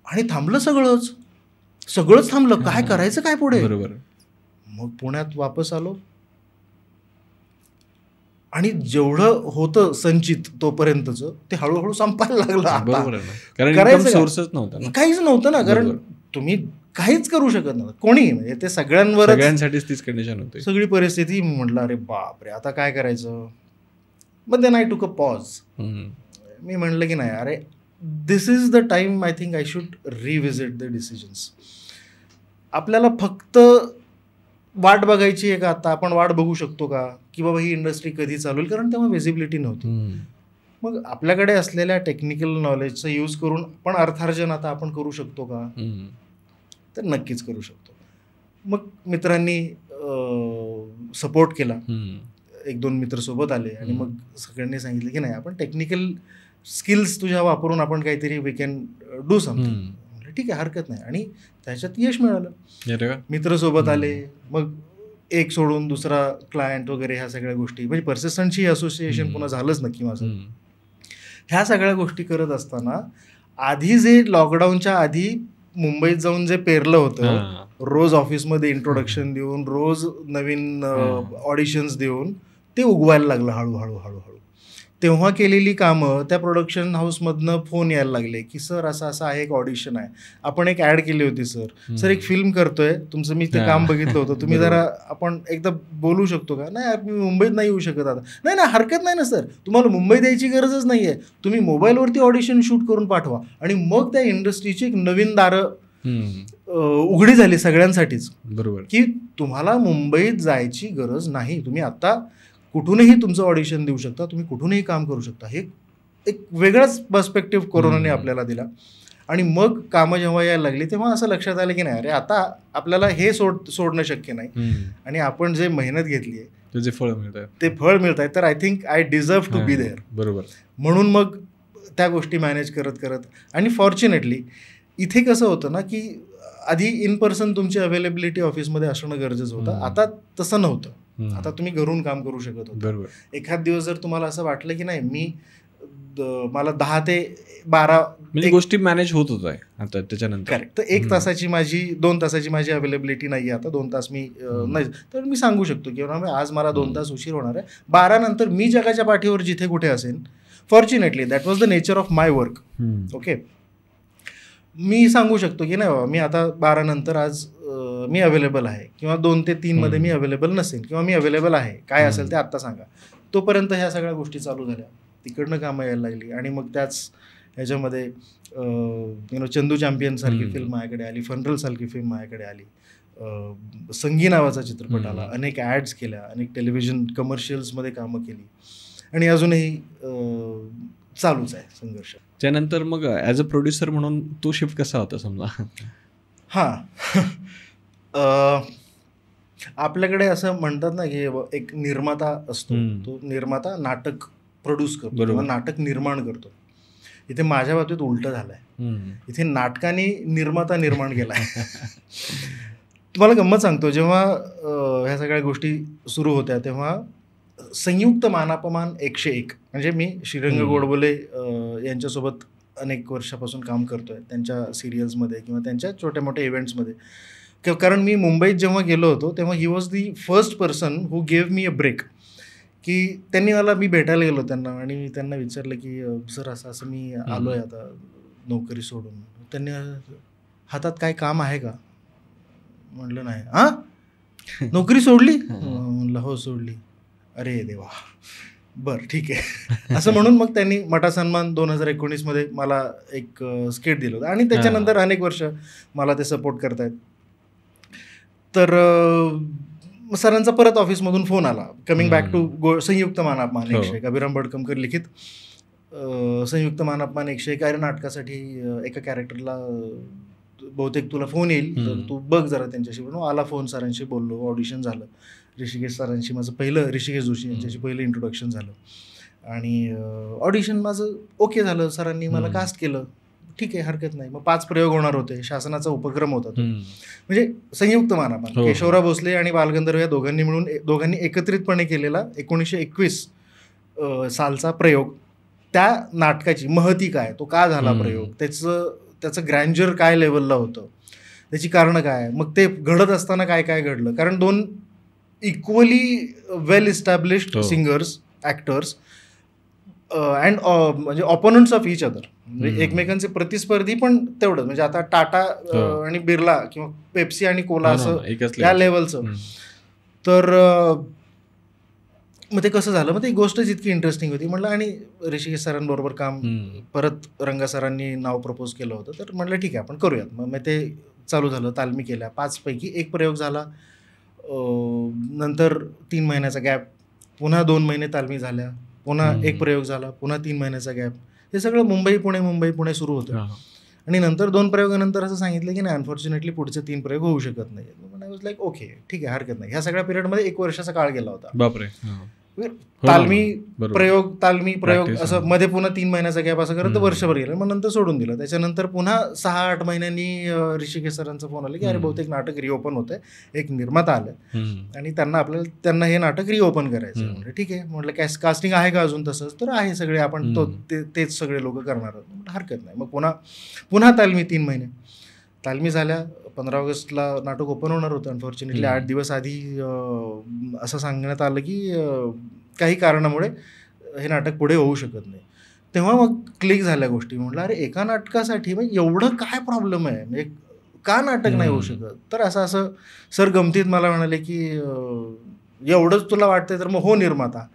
आणि थांबलं सगळंच थांबलं. काय करायचं काय पुढे? बरोबर. मग पुण्यात वापस आलो आणि जेवढं होतं संचित तोपर्यंतच ते हळूहळू संपायला लागलं. काहीच नव्हतं ना, कारण तुम्ही काहीच करू शकत नव्हतं कोणी, म्हणजे ते सगळ्यांसाठीच तीच कंडिशन होती, सगळी परिस्थिती. म्हटलं अरे बापरे आता काय करायचं? बट देन आय टूक अ पॉज. मी म्हणलं की नाही अरे this is the time I think I should revisit the decisions. आपल्याला फक्त वाट बघायची आहे का? आता आपण वाट बघू शकतो का की बाबा ही इंडस्ट्री कधी चालू होईल? कारण तेव्हा व्हिजिबिलिटी नव्हती. मग आपल्याकडे असलेल्या टेक्निकल नॉलेजचा यूज करून पण अर्थार्जन आता आपण करू शकतो का? तर नक्कीच करू शकतो. मग मित्रांनी सपोर्ट केला. 1-2 मित्र सोबत आले आणि मग सगळ्यांनी सांगितलं की नाही आपण टेक्निकल स्किल्स तुझ्या वापरून आपण काहीतरी वी कॅन डू समथिंग. ठीक आहे, हरकत नाही. आणि त्याच्यात यश मिळालं. मित्र सोबत आले, मग एक सोडून दुसरा क्लायंट वगैरे, ह्या सगळ्या गोष्टी, म्हणजे पर्सिस्टन्सची असोसिएशन पुन्हा झालंच नक्की माझं. ह्या सगळ्या गोष्टी करत असताना आधी जे लॉकडाऊनच्या आधी मुंबईत जाऊन जे पेरलं होतं, रोज ऑफिसमध्ये इंट्रोडक्शन देऊन, रोज नवीन ऑडिशन्स देऊन ते उगवायला लागलं हळूहळू. तेव्हा केलेली कामं त्या प्रोडक्शन हाऊसमधनं फोन यायला लागले की सर असं आहे, एक ऑडिशन आहे, आपण एक ॲड केली होती सर एक फिल्म करतोय तुमचं, मी ते काम बघितलं होतं, तुम्ही जरा आपण एकदा बोलू शकतो का? नाही मी मुंबईत नाही येऊ शकत आता. नाही हरकत नाही ना सर, तुम्हाला मुंबईत यायची गरजच नाही आहे, तुम्ही मोबाईलवरती ऑडिशन शूट करून पाठवा. आणि मग त्या इंडस्ट्रीची एक नवीन दारं उघडी झाली सगळ्यांसाठीच. बरोबर, की तुम्हाला मुंबईत जायची गरज नाही, तुम्ही आता कुठूनही तुमचं ऑडिशन देऊ शकता, तुम्ही कुठूनही काम करू शकता. हे एक वेगळाच पर्स्पेक्टिव्ह कोरोनाने आपल्याला दिला. आणि मग कामं जेव्हा यायला लागली तेव्हा असं लक्षात आलं की नाही अरे आता आपल्याला हे सोडणं शक्य नाही आणि आपण जे मेहनत घेतली आहे ते फळ मिळत आहे, तर I think I deserve to be there. बरोबर. म्हणून मग त्या गोष्टी मॅनेज करत आणि फॉर्च्युनेटली इथे कसं होतं ना की आधी इन पर्सन तुमची अवेलेबिलिटी ऑफिसमध्ये असणं गरजेचं होतं. आता तसं नव्हतं. आता तुम्ही घरून काम करू शकत होता. एखाद दिवस जर तुम्हाला असं वाटलं की नाही मला 10 ते 12 म्हणजे गोष्टी मॅनेज होत होत आहे आता त्याच्यानंतर, करेक्ट, तर 1 तासाची माझी 2 तासाची माझी अवेलेबिलिटी नाही आहे आता, 2 तास मी नाही, तर मी सांगू शकतो की आज मला 2 तास उशीर होणार आहे, 12 नंतर मी जगाच्या पाठीवर जिथे कुठे असेन. Fortunately that was the nature of my work. Okay, मी सांगू शकतो की नाही मी आता 12 नंतर आज मी अवेलेबल आहे किंवा 2 ते 3 मध्ये मी अवेलेबल नसेल किंवा मी अवेलेबल आहे, काय असेल ते आत्ता सांगा. तोपर्यंत ह्या सगळ्या गोष्टी चालू झाल्या, तिकडनं कामं यायला लागली. आणि मग त्याच ह्याच्यामध्ये चंदू चॅम्पियन सारखी फिल्म माझ्याकडे आली, फनरल सारखी फिल्म माझ्याकडे आली, संगी नावाचा चित्रपट आला, अनेक ॲड्स केल्या, अनेक टेलिव्हिजन कमर्शियल्समध्ये कामं केली. आणि अजूनही चालूच आहे संघर्ष. त्यानंतर मग ॲज अ प्रोड्युसर म्हणून तो शिफ्ट कसा होता समजा? हां. आपल्याकडे असं म्हणतात ना की एक निर्माता असतो, तो निर्माता नाटक प्रोड्यूस करतो किंवा नाटक निर्माण करतो. इथे माझ्या बाबतीत उलटं झालंय. इथे नाटकाने निर्माता निर्माण केलाय. तुम्हाला गंमत सांगतो, जेव्हा ह्या सगळ्या गोष्टी सुरू होत्या तेव्हा संयुक्त मानापमान 101 म्हणजे मी श्रीरंग गोडबोले यांच्यासोबत अनेक वर्षापासून काम करतोय त्यांच्या सिरियल्समध्ये किंवा त्यांच्या छोट्या मोठ्या इव्हेंट्समध्ये. कारण मी मुंबईत जेव्हा गेलो होतो तेव्हा he was the first person who gave me a break. की त्यांनी मी भेटायला गेलो त्यांना आणि त्यांना विचारलं की सर असं असं मी आलो आहे आता नोकरी सोडून. त्यांनी हातात काय काम आहे का म्हटलं नाही. हां नोकरी सोडली म्हणलं हो सोडली. अरे देवा बरं ठीक आहे असं म्हणून मग त्यांनी मटा सन्मान 2019 मला एक स्किट दिलं होतं आणि त्याच्यानंतर अनेक वर्ष मला ते सपोर्ट करतायत. तर सरांचा परत ऑफिसमधून फोन आला, कमिंग बॅक टू संयुक्त मानापमान 101 अभिराम भडकमकर लिखित संयुक्त मानापमान 101 या नाटकासाठी एका कॅरेक्टरला बहुतेक तुला फोन येईल तर तू बघ जरा त्यांच्याशी. म्हणून आला फोन, सरांशी बोललो, ऑडिशन झालं. ऋषिकेश सरांशी माझं पहिलं, ऋषिकेश जोशी यांच्याशी पहिलं इंट्रोडक्शन झालं आणि ऑडिशन माझं ओके झालं. सरांनी मला कास्ट केलं. ठीक आहे हरकत नाही. मग 5 प्रयोग होणार होते, शासनाचा उपक्रम होता तो, म्हणजे संयुक्त मानापमान केशवराव भोसले आणि बालगंधर्व या दोघांनी एकत्रितपणे केलेला 1921 सालचा प्रयोग. त्या नाटकाची महती काय, तो का झाला प्रयोग, त्याचं ग्रँजर काय लेवलला होतं, त्याची कारणं काय, मग ते घडत असताना काय काय घडलं. कारण 2 equally well established singers, actors and म्हणजे ऑपोनंट्स ऑफ इच अदर, म्हणजे एकमेकांचे प्रतिस्पर्धी पण तेवढं. म्हणजे आता टाटा आणि बिर्ला किंवा पेप्सी आणि कोला असं या लेवलचं. तर मग ते कसं झालं, मग ती गोष्ट जितकी इंटरेस्टिंग होती म्हटलं. आणि ऋषिकेश सरांबरोबर काम परत रंगा सरांनी नाव प्रपोज केलं होतं, तर म्हटलं ठीक आहे आपण करूयात. मग ते चालू झालं, तालमी केल्या. 5 पैकी 1 प्रयोग झाला. नंतर 3 महिन्याचा गॅप, पुन्हा 2 महिने तालमी झाल्या, पुन्हा 1 प्रयोग झाला, पुन्हा 3 महिन्याचा गॅप. हे सगळं मुंबई पुणे सुरू होतं. आणि नंतर 2 प्रयोगानंतर असं सांगितलं की नाही अनफॉर्च्युनेटली पुढचे 3 प्रयोग होऊ शकत नाही. आय वॉज लाईक ओके ठीक आहे हरकत नाही. ह्या सगळ्या पिरियडमध्ये 1 वर्षाचा काळ गेला होता. बापरे. तालमी प्रयोग असं मध्ये पुन्हा 3 महिन्याचा गॅप असं करत वर्षभर गेलं. मग नंतर सोडून दिलं. त्याच्यानंतर पुन्हा 6-8 महिन्यांनी ऋषिकेश सरांचा फोन आला की अरे बहुतेक नाटक रिओपन होतंय, एक निर्माता आले आणि त्यांना हे नाटक रिओपन करायचं. म्हणजे ठीक आहे म्हटलं कास्टिंग आहे का अजून तसंच, तर आहे सगळे आपण तेच सगळे लोक करणार आहोत. हरकत नाही. मग पुन्हा तालमी 3 महिने. तालमी झाल्या. 15 ऑगस्टला नाटक ओपन होणार होतं. अनफॉर्च्युनेटली 8 दिवस आधी असं सांगण्यात आलं की काही कारणामुळे हे नाटक पुढे होऊ शकत नाही. तेव्हा मग क्लिक झाल्या गोष्टी. म्हटलं अरे एका नाटकासाठी मग एवढं काय प्रॉब्लेम आहे, म्हणजे का नाटक नाही होऊ शकत. तर असं सर गमतीत मला म्हणाले की एवढंच तुला वाटतंय तर मग हो निर्माता.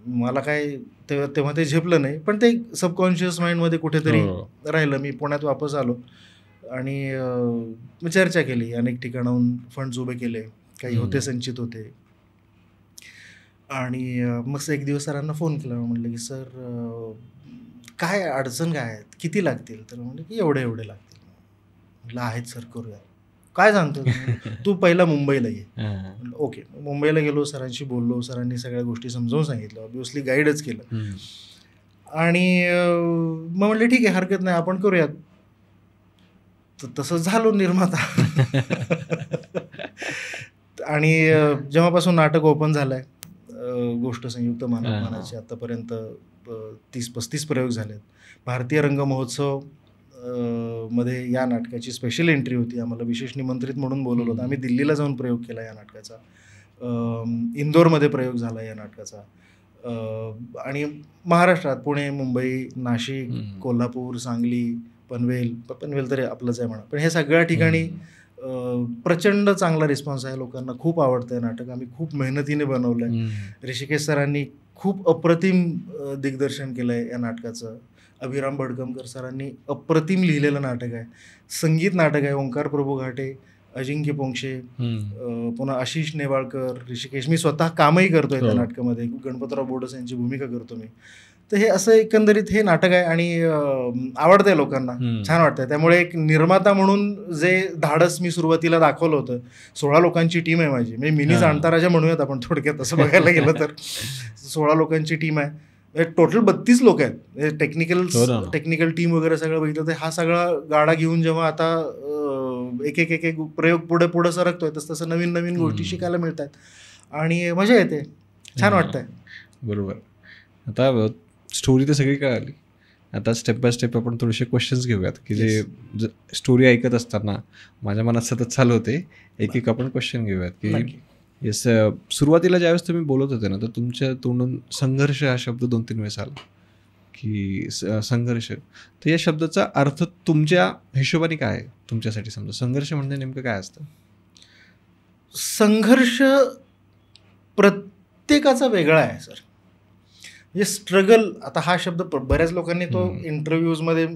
मला काय तेव्हा ते झेपलं नाही, पण ते सबकॉन्शियस माइंडमध्ये कुठेतरी राहिलं. मी पुण्यात वापस आलो आणि चर्चा केली, अनेक ठिकाणाहून फंड्स उभे केले, काही होते संचित होते. आणि मग एक दिवस सरांना फोन केला. म्हटलं की सर काय अडचण काय आहेत, किती लागतील. तर म्हटलं की एवढे लागतील. म्हटलं आहेत सर करूया. काय सांगतो तू पहिला मुंबईला ये. ओके. मुंबईला गेलो, सरांशी बोललो. सरांनी सगळ्या गोष्टी समजावून सांगितलं, ऑब्व्हियसली गाईडच केलं. आणि मग म्हटलं ठीक आहे हरकत नाही आपण करूयात. तर तसं झालो निर्माता. आणि जेव्हापासून नाटक ओपन झालंय, गोष्ट संयुक्त मानापमानाची आतापर्यंत 30-35 प्रयोग झालेत. भारतीय रंग महोत्सव मध्ये या नाटकाची स्पेशल एंट्री होती. आम्हाला विशेष निमंत्रित म्हणून बोलवलं होतं. आम्ही दिल्लीला जाऊन प्रयोग केला या नाटकाचा. इंदोरमध्ये प्रयोग झाला या नाटकाचा. आणि महाराष्ट्रात पुणे, मुंबई, नाशिक, कोल्हापूर, सांगली, पनवेल तर आपलंच आहे म्हणा, पण हे सगळ्या ठिकाणी प्रचंड चांगला रिस्पॉन्स आहे. लोकांना खूप आवडतं आहे नाटक. आम्ही खूप मेहनतीने बनवलं आहे. ऋषिकेश सरांनी खूप अप्रतिम दिग्दर्शन केलं आहे या नाटकाचं. अभिराम भडकमकर सरांनी अप्रतिम लिहिलेलं नाटक आहे. संगीत नाटक आहे. ओंकार प्रभू घाटे अजिंक्य पोंक्षे, पुन्हा आशिष नेवाळकर, ऋषिकेश, मी स्वतः कामही करतोय त्या नाटकामध्ये, गणपतराव बोडस यांची भूमिका करतो मी. तर हे असं एकंदरीत हे नाटक आहे आणि आवडतंय लोकांना, छान वाटतंय. त्यामुळे एक निर्माता म्हणून जे धाडस मी सुरुवातीला दाखवलं होतं, 16 लोकांची टीम आहे माझी, म्हणजे मिनी जाणता म्हणूयात आपण थोडक्यात असं बघायला गेलं तर. 16 लोकांची टीम आहे, टोटल 32 लोक आहेत. टेक्निकल टीम वगैरे सगळं बघितलं तर हा सगळा गाडा घेऊन जेव्हा आता एक एक प्रयोग पुढे सरकतोय, तसं नवीन नवीन गोष्टी शिकायला मिळतात आणि मजा येते, छान वाटतंय. बरोबर. आता स्टोरी तर सगळी कळाली, आता स्टेप बाय स्टेप आपण थोडेसे क्वेश्चन्स घेऊयात की जे स्टोरी ऐकत असताना माझ्या मनात सतत चालू होते. एक आपण क्वेश्चन घेऊयात की येस, सुरुवातीला ज्यावेळेस तुम्ही बोलत होते ना, तर तुमच्या तोंडून संघर्ष हा शब्द 2-3 वेळेस आला की संघर्ष. तर या शब्दाचा अर्थ तुमच्या हिशोबाने काय आहे तुमच्यासाठी? समजा संघर्ष म्हणजे नेमकं काय असतं? संघर्ष प्रत्येकाचा वेगळा आहे सर. म्हणजे स्ट्रगल, आता हा शब्द बऱ्याच लोकांनी तो इंटरव्ह्यूजमध्ये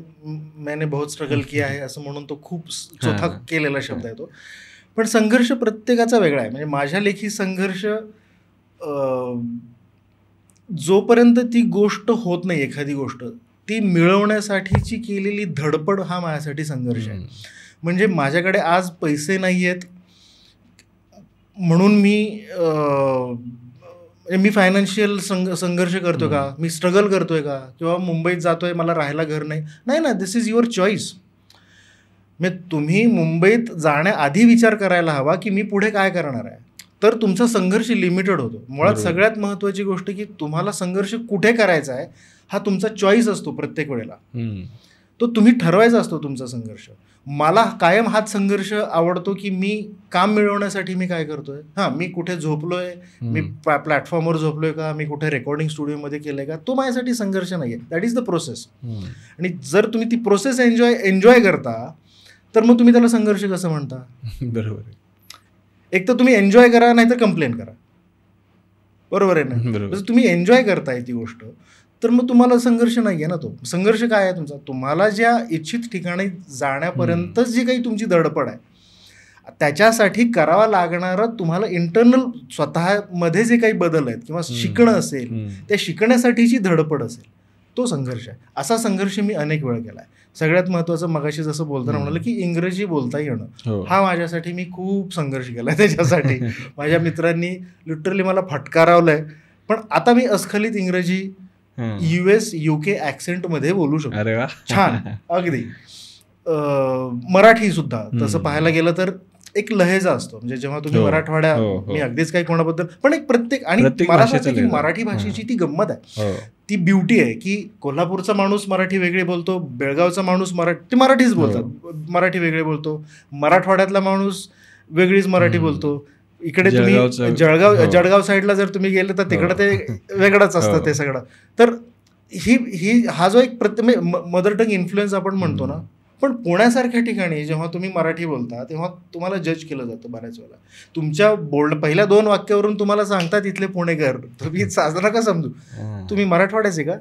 मैंने बहुत स्ट्रगल किया आहे असं म्हणून तो खूप चोथा केलेला शब्द आहे तो. पण संघर्ष प्रत्येकाचा वेगळा आहे. म्हणजे माझ्या लेखी संघर्ष, जोपर्यंत ती गोष्ट होत नाही, एखादी गोष्ट ती मिळवण्यासाठीची केलेली धडपड, हा माझ्यासाठी संघर्ष आहे. म्हणजे माझ्याकडे आज पैसे नाही आहेत म्हणून मी फायनान्शियल संघर्ष करतोय का, मी स्ट्रगल करतोय का, किंवा मुंबईत जातोय मला राहायला घर नाही ना. दिस इज युअर चॉईस. म्हणजे तुम्ही मुंबईत जाण्याआधी विचार करायला हवा की मी पुढे काय करणार आहे, तर तुमचा संघर्ष लिमिटेड होतो. मुळात सगळ्यात महत्त्वाची गोष्ट की तुम्हाला संघर्ष कुठे करायचा आहे हा तुमचा चॉईस असतो प्रत्येक वेळेला, तो तुम्ही ठरवायचा असतो तुमचा संघर्ष. मला कायम हाच संघर्ष आवडतो की मी काम मिळवण्यासाठी मी काय करतोय, मी कुठे झोपलोय, मी प्लॅटफॉर्मवर झोपलोय का, मी कुठे रेकॉर्डिंग स्टुडिओमध्ये केलंय का, तो माझ्यासाठी संघर्ष नाही आहे. That is the process. आणि जर तुम्ही ती प्रोसेस एन्जॉय करता तर मग तुम्ही त्याला संघर्ष कसं म्हणता? बरोबर. एक तर तुम्ही एन्जॉय करा, नाहीतर कंप्लेन करा. बरोबर आहे ना? जर तुम्ही एन्जॉय करताय ती गोष्ट तर मग तुम्हाला संघर्ष नाही आहे ना. तो संघर्ष काय आहे तुमचा? तुम्हाला ज्या इच्छित ठिकाणी जाण्यापर्यंत जी काही तुमची धडपड आहे, त्याच्यासाठी करावा लागणारं तुम्हाला इंटरनल स्वतःमध्ये जे काही बदल आहेत किंवा शिकणं असेल, त्या शिकण्यासाठीची धडपड असेल, तो संघर्ष आहे. असा संघर्ष मी अनेक वेळ केला आहे. सगळ्यात महत्त्वाचं मगाशी जसं बोलताना म्हणालं की इंग्रजी बोलता येणं, हा माझ्यासाठी मी खूप संघर्ष केला आहे. त्याच्यासाठी माझ्या मित्रांनी लिटरली मला फटकारवलंय, पण आता मी अस्खलित इंग्रजी US UK ॲक्सेंटमध्ये बोलू शकतो. अरे वा, छान. अगदी मराठी सुद्धा तसं पाहायला गेलं तर एक लहेजा असतो. म्हणजे जेव्हा तुम्ही मराठवाड्या, मी अगदीच काही कोणाबद्दल, पण एक प्रत्येक, आणि मला वाटतं की मराठी भाषेची ती गंमत आहे, ती ब्युटी आहे की कोल्हापूरचा माणूस मराठी वेगळी बोलतो, बेळगावचा माणूस ते मराठीच बोलतात, मराठी वेगळे बोलतो, मराठवाड्यातला माणूस वेगळीच मराठी बोलतो. इकडे तुम्ही जळगाव साईडला जर तुम्ही गेले तर तिकडे ते वेगळंच असतं ते सगळं. तर हा जो एक मदर टंग इन्फ्लुएन्स आपण म्हणतो ना, पण पुण्यासारख्या ठिकाणी जेव्हा तुम्ही मराठी बोलता तेव्हा तुम्हाला जज केलं जातं बऱ्याच वेळेला. तुमच्या पहिल्या 2 वाक्यावरून तुम्हाला सांगतात इथले पुणेकर, तुम्ही साजरा का समजू, तुम्ही मराठवाड्याचे का?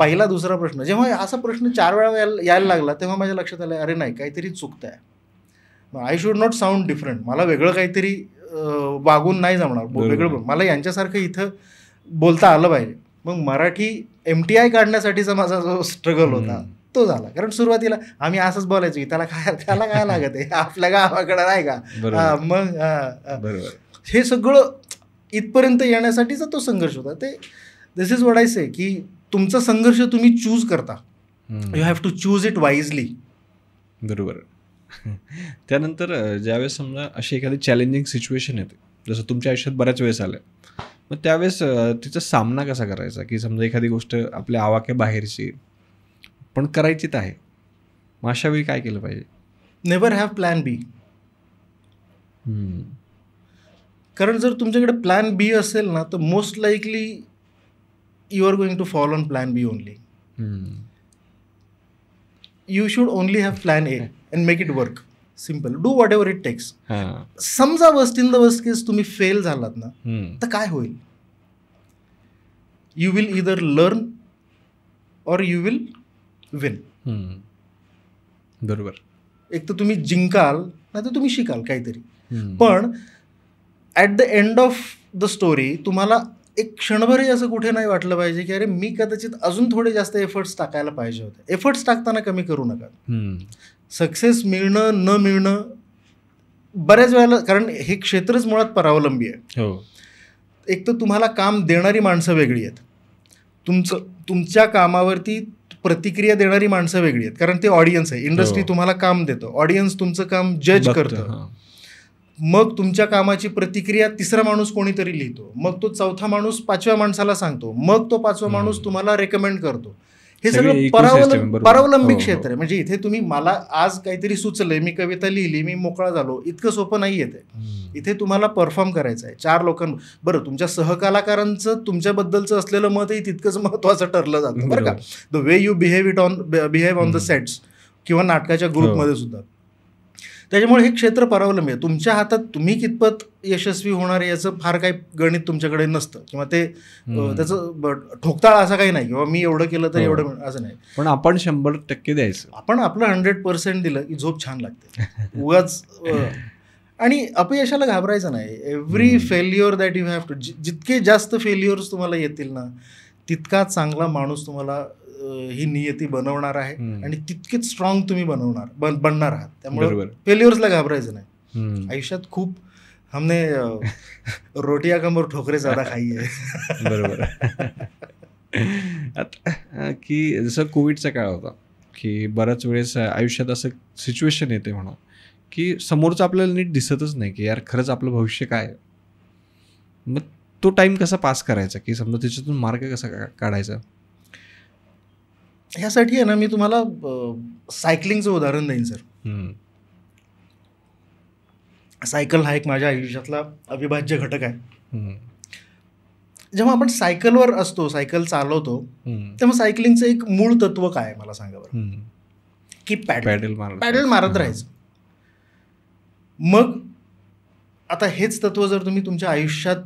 पहिला दुसरा प्रश्न. जेव्हा असा प्रश्न 4 वेळा यायला लागला तेव्हा माझ्या लक्षात आलं, अरे नाही, काहीतरी चुकतंय. I should not sound different. मला वेगळं काहीतरी वागून नाही जमणार, वेगळं मला यांच्यासारखं इथं बोलता आलं पाहिजे. मग मराठी MTI काढण्यासाठीचा माझा जो स्ट्रगल होता तो झाला. कारण सुरुवातीला आम्ही असंच बोलायचो की त्याला काय लागत आहे, आपल्या गावाकडं नाही का. मग हे सगळं इथपर्यंत येण्यासाठीचा तो संघर्ष होता. ते this is what I say की तुमचा संघर्ष तुम्ही चूज करता, you have to choose it wisely. बरोबर. त्यानंतर ज्यावेळेस समजा अशी एखादी चॅलेंजिंग सिच्युएशन येते, जसं तुमच्या आयुष्यात बऱ्याच वेळेस आलं, मग त्यावेळेस तिचा सामना कसा करायचा? की समजा एखादी गोष्ट आपल्या आवाक्या बाहेरची पण करायची तर आहे, मग अशा वेळी काय केलं पाहिजे? Never have plan B. कारण जर तुमच्याकडे प्लॅन बी असेल ना, तर most likely you are going to follow on plan B only. You should only have plan A and make it work. Simple. Do whatever it takes. समजा in the worst case तुम्ही fail झालात ना, तर काय होईल? You will either learn or you will win. बरोबर. एक तर तुम्ही जिंकाल नाही तर तुम्ही शिकाल काहीतरी. पण at the end of the story तुम्हाला एक क्षणभरही असं कुठे नाही वाटलं पाहिजे की अरे मी कदाचित अजून थोडे जास्त एफर्ट्स टाकायला पाहिजे होते. एफर्ट्स टाकताना कमी करू नका. सक्सेस मिळणं न मिळणं बऱ्याच वेळेला, कारण हे क्षेत्रच मुळात परावलंबी आहे. एक तर तुम्हाला काम देणारी माणसं वेगळी आहेत, तुमच्या कामावरती प्रतिक्रिया देणारी माणसं वेगळी आहेत, कारण ते ऑडियन्स आहे. इंडस्ट्री तुम्हाला काम देतं, ऑडियन्स तुमचं काम जज करतं, मग तुमच्या कामाची प्रतिक्रिया तिसरा माणूस कोणीतरी लिहितो, मग तो चौथा माणूस पाचव्या माणसाला सांगतो, मग तो पाचवा माणूस तुम्हाला रेकमेंड करतो. हे सगळं परावलंबी क्षेत्र आहे. म्हणजे इथे तुम्ही मला आज काहीतरी सुचलंय, मी कविता लिहिली, मी मोकळा झालो, इतकं सोपं नाही येते. इथे तुम्हाला परफॉर्म करायचं आहे 4 बरं तुमच्या सहकलाकारांचं तुमच्याबद्दलचं असलेलं मतही तितकंच महत्त्वाचं ठरलं जातं बरं का. The way you behave on the sets किंवा नाटकाच्या ग्रुपमध्ये सुद्धा. त्याच्यामुळे हे क्षेत्र परावलंबी आहे. तुमच्या हातात तुम्ही कितपत यशस्वी होणार याचं फार काही गणित तुमच्याकडे नसतं, किंवा ते त्याचं ठोकताळ असा काही नाही किंवा मी एवढं केलं तर एवढं असं नाही. पण आपण 100% द्यायचं. आपण आपलं 100% दिलं की झोप छान लागते उगाच. आणि अपयशाला घाबरायचं नाही. Every failure that you have to, जितके जास्त फेल्युअर्स तुम्हाला येतील ना तितका चांगला माणूस तुम्हाला ही नियती बनवणार आहे आणि तितकेच स्ट्रॉंग तुम्ही बनणार आहात. त्यामुळे फेल्युअर्सला घाबरायचं नाही. आयुष्यात खूप हमने रोटिया कमर ठोकरे ज्यादा खाई आहे. बरोबर. आता की जसं कोविडचा काळ होता की बऱ्याच वेळेस आयुष्यात असं सिच्युएशन येते म्हणा की समोरचं आपल्याला नीट दिसतच नाही की यार खरंच आपलं भविष्य काय आहे. मग तो टाइम कसा पास करायचा, की समजा त्याच्यातून मार्ग कसा काढायचा. ह्यासाठी आहे ना मी तुम्हाला सायकलिंगचं उदाहरण देईन सर. सायकल हा एक माझ्या आयुष्यातला अविभाज्य घटक आहे. जेव्हा आपण सायकलवर असतो, सायकल चालवतो, तेव्हा सायकलिंगचं एक मूळ तत्व काय मला सांगा बरं. की पॅडल मारत राहायचं. मग आता हेच तत्व जर तुम्ही तुमच्या आयुष्यात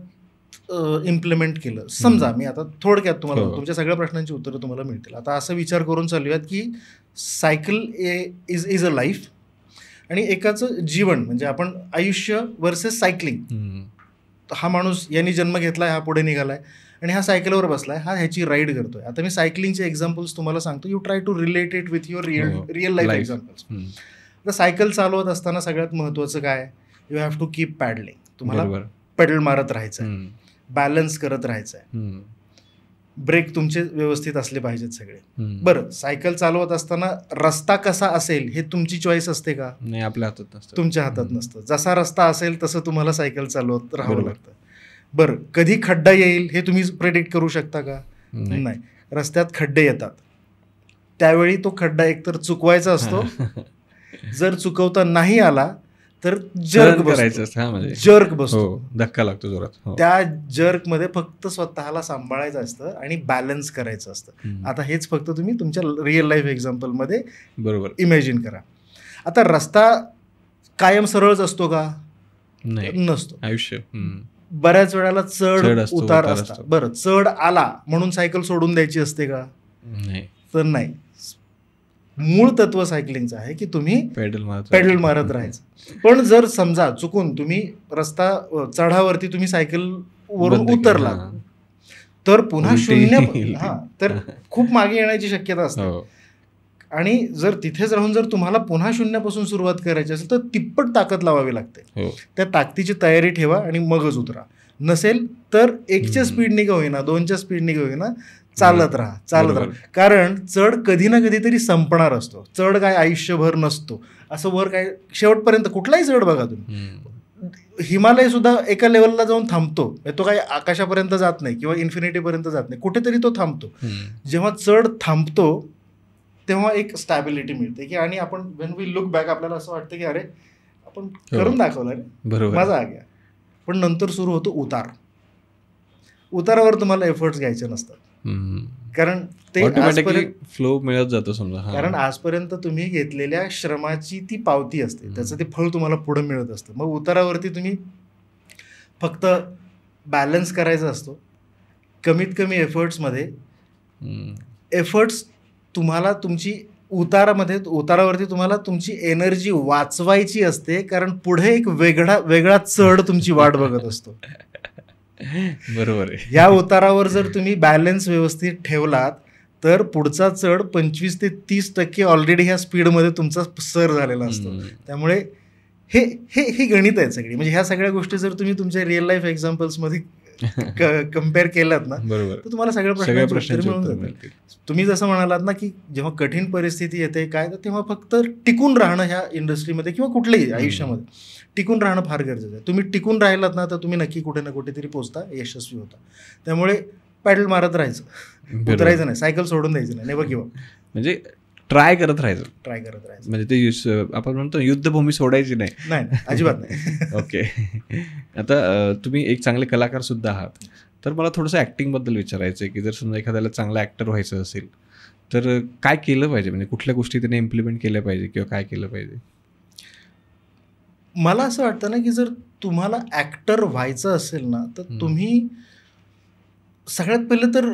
इम्प्लिमेंट केलं, समजा मी आता थोडक्यात तुम्हाला तुमच्या सगळ्या प्रश्नांची उत्तरं तुम्हाला मिळतील. आता असं विचार करून चालूयात की सायकल इज अ लाईफ आणि एकाचं जीवन म्हणजे आपण आयुष्य वर्सेस सायकलिंग. हा माणूस यांनी जन्म घेतलाय, हा पुढे निघालाय आणि हा सायकलवर बसलाय, हा ह्याची राईड करतोय. आता मी सायकलिंगचे एक्झाम्पल्स तुम्हाला सांगतो. You try to relate it with your real life examples. आता सायकल चालवत असताना सगळ्यात महत्त्वाचं काय, you have to keep paddling. तुम्हाला पेडल मारत राहायचं आहे, बॅलन्स करत राहायचं आहे, ब्रेक तुमचे व्यवस्थित असले पाहिजेत सगळे. बरं, सायकल चालवत असताना रस्ता कसा असेल हे तुमची चॉईस असते का? नाही, आपल्या हातात नसतं. तुमच्या हातात नसतं. जसा रस्ता असेल तसं तुम्हाला सायकल चालवत राहावं लागतं. बरं, कधी खड्डा येईल हे तुम्ही प्रेडिक्ट करू शकता का? नाही. रस्त्यात खड्डे येतात, त्यावेळी तो खड्डा एकतर चुकवायचा असतो, जर चुकवता नाही आला तर जर्क बसतो, धक्का लागतो जोरात. त्या जर्क मध्ये फक्त स्वतःला सांभाळायचं असतं आणि बॅलन्स करायचं असतं. आता हेच फक्त तुम्ही तुमच्या रिअल लाईफ एक्झाम्पल मध्ये बरोबर इमॅजिन करा. आता रस्ता कायम सरळच असतो का? नसतो. आयुष्य बऱ्याच वेळेला चढ उतार असतात. बरं, चढ आला म्हणून सायकल सोडून द्यायची असते का? तर नाही. मूळ तत्व सायकलिंगचं आहे की तुम्ही पेडल मारत राहायचं. पण जर समजा चुकून तुम्ही रस्ता चढावरती तुम्ही सायकल वरून उतरला तर पुन्हा तर खूप मागे येण्याची शक्यता असते. आणि जर तिथेच राहून जर तुम्हाला पुन्हा शून्यापासून सुरुवात करायची असेल तर तिप्पट ताकद लावावी लागते. त्या ताकदीची तयारी ठेवा आणि मगच उतरा. नसेल तर 1च्या स्पीडनी का होईना, 2च्या स्पीडनी का होईना चालत राहा. कारण चढ कधी ना कधीतरी संपणार असतो. चढ काय आयुष्यभर नसतो. असं वर काय शेवटपर्यंत कुठलाही चढ बघा तुम्ही, हिमालय सुद्धा एका लेवलला जाऊन थांबतो. तो काही आकाशापर्यंत जात नाही किंवा इन्फिनिटीपर्यंत जात नाही, कुठेतरी तो थांबतो. जेव्हा चढ थांबतो तेव्हा एक स्टॅबिलिटी मिळते की, आणि आपण व्हेन वी लुक बॅक आपल्याला असं वाटतं की अरे आपण करून दाखवलं रे, मजा आ गया. पण नंतर सुरू होतो उतार. उतारावर तुम्हाला एफर्ट्स घ्यायचे नसतात, कारण ते फ्लो मिळत जातो समजा. कारण आजपर्यंत तुम्ही घेतलेल्या श्रमाची ती पावती असते, त्याचं ते फळ तुम्हाला पुढे मिळत असतं. मग उतारावरती तुम्ही फक्त बॅलन्स करायचा असतो. कमीत कमी एफर्ट्समध्ये एफर्ट्स तुम्हाला तुमची उतारावरती तुम्हाला तुमची एनर्जी वाचवायची असते, कारण पुढे एक वेगळा चढ तुमची वाट बघत असतो. बरोबर आहे. या उतारावर जर तुम्ही बॅलन्स व्यवस्थित ठेवलात तर पुढचा चढ 25 ते 30% ऑलरेडी ह्या स्पीडमध्ये तुमचा सर झालेला असतो. त्यामुळे हे गणित आहे सगळी. म्हणजे ह्या सगळ्या गोष्टी जर तुम्ही तुमच्या रिअल लाईफ एक्झाम्पल्समध्ये कम्पेअर केलात ना, तर तुम्हाला सगळ्या प्रश्नांची उत्तरे मिळून जातील. तुम्ही जसं म्हणालात ना की जेव्हा कठीण परिस्थिती येते काय, तर तेव्हा फक्त टिकून राहणं ह्या इंडस्ट्रीमध्ये किंवा कुठल्याही आयुष्यामध्ये टिकून राहणं फार गरजेचं आहे. तुम्ही टिकून राहिलात ना तर तुम्ही नक्की कुठे ना कुठेतरी पोहोचता, यशस्वी होता. त्यामुळे पॅडल मारत राहायचं, उतरायचं नाही, सायकल सोडून द्यायचं नाही, नेव्हर गिव्ह अप. म्हणजे ट्राय करत राहायचं. म्हणजे ते आपण म्हणतो युद्धभूमी सोडायची नाही, अजिबात नाही. ओके. आता तुम्ही एक चांगले कलाकार सुद्धा आहात, तर मला थोडंसं ॲक्टिंगबद्दल विचारायचं आहे की जर समजा एखाद्याला चांगला ॲक्टर व्हायचं असेल तर काय केलं पाहिजे, म्हणजे कुठल्या गोष्टी त्याने इम्प्लिमेंट केल्या पाहिजे किंवा काय केलं पाहिजे? मला असं वाटतं ना की जर तुम्हाला ॲक्टर व्हायचं असेल ना तर तुम्ही सगळ्यात पहिलं तर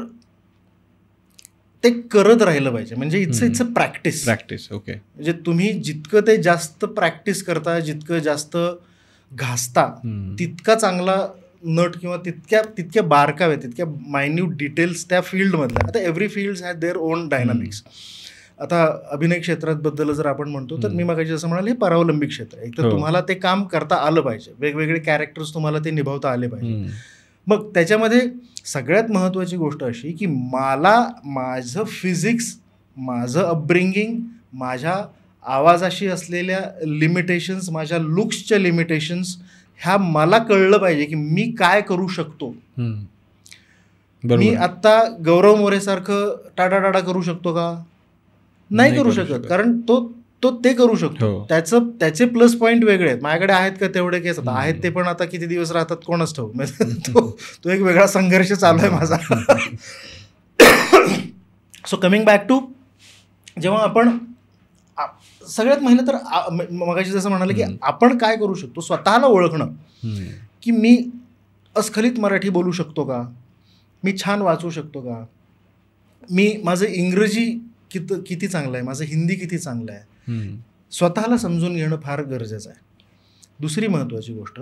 ते करत राहिलं पाहिजे. म्हणजे इट्स अ प्रॅक्टिस. ओके. म्हणजे तुम्ही जितकं ते जास्त प्रॅक्टिस करता, जितकं जास्त घासता, तितका चांगला नट किंवा तितक्या बारकाव्या, तितक्या मायन्यूट डिटेल्स त्या फील्डमधल्या. आता every field has their own dynamics. आता अभिनय क्षेत्राबद्दल जर आपण म्हणतो तर मी मगाशी जसं म्हणाले, हे परावलंबी क्षेत्र आहे. तर तुम्हाला ते काम करता आलं पाहिजे, वेगवेगळे कॅरेक्टर्स तुम्हाला ते निभावता आले पाहिजे. मग त्याच्यामध्ये सगळ्यात महत्त्वाची गोष्ट अशी की मला माझं फिजिक्स, माझं अपब्रिंगिंग, माझ्या आवाजाशी असलेल्या लिमिटेशन्स, माझ्या लुक्सच्या लिमिटेशन्स ह्या मला कळलं पाहिजे की मी काय करू शकतो. मी आत्ता गौरव मोरेसारखं टाटा करू शकतो का? नाही करू शकत, कारण तो ते करू शकतो. त्याचे प्लस पॉईंट वेगळे आहेत. माझ्याकडे आहेत का तेवढे केस? आता आहेत ते, पण आता किती दिवस राहतात कोणच ठाऊक. तो एक वेगळा संघर्ष चालू आहे माझा. सो कमिंग बॅक टू, जेव्हा आपण सगळ्यात महिलं तर मगाशी जसं म्हणाले की आपण काय करू शकतो, स्वतःला ओळखणं की मी अस्खलित मराठी बोलू शकतो का, मी छान वाचू शकतो का, माझं इंग्रजी किती चांगलं आहे, माझं हिंदी किती चांगलं आहे. स्वतःला समजून घेणं फार गरजेचं आहे. दुसरी महत्त्वाची गोष्ट,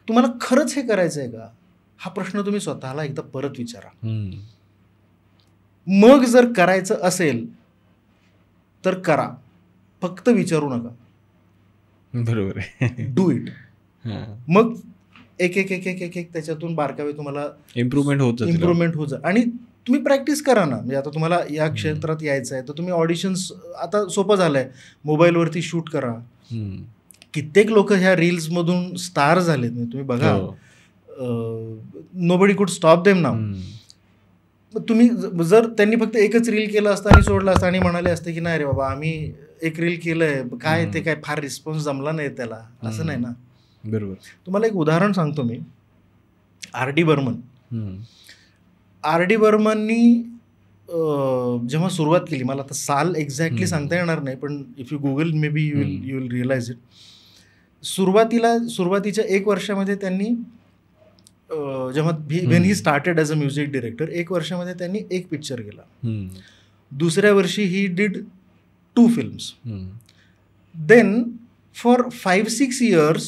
तुम्हाला खरंच हे करायचं आहे का, हा प्रश्न तुम्ही स्वतःला एकदा परत विचारा. मग जर करायचं असेल तर करा, फक्त विचारू नका. बरोबर आहे. Do it. मग एक एक एक एक एक एक त्याच्यातून बारकावे तुम्हाला इम्प्रूव्हमेंट होत जा. आणि तुम्ही प्रॅक्टिस करा ना. म्हणजे आता तुम्हाला या क्षेत्रात यायचं आहे तर तुम्ही ऑडिशन्स, आता सोपं झालं आहे, मोबाईलवरती शूट करा. कित्येक लोक ह्या रील्समधून स्टार झालेत. तुम्ही बघा, नोबडी कुड स्टॉप देम नाव. तुम्ही जर त्यांनी फक्त एकच रील केलं असतं आणि सोडलं असतं आणि म्हणाले असते की नाही रे बाबा, आम्ही एक रील केलंय, काय ते काय फार रिस्पॉन्स जमला नाही त्याला, असं नाही ना. बरोबर. तुम्हाला एक उदाहरण सांगतो मी. R.D. बर्मननी जेव्हा सुरुवात केली, मला आता साल एक्झॅक्टली सांगता येणार नाही, पण if you google maybe you will realize it. सुरुवातीच्या 1 वर्षामध्ये त्यांनी, जेव्हा when he started as a music director, 1 वर्षामध्ये त्यांनी 1 पिक्चर केला. दुसऱ्या वर्षी he did 2 films. Then for 5-6 years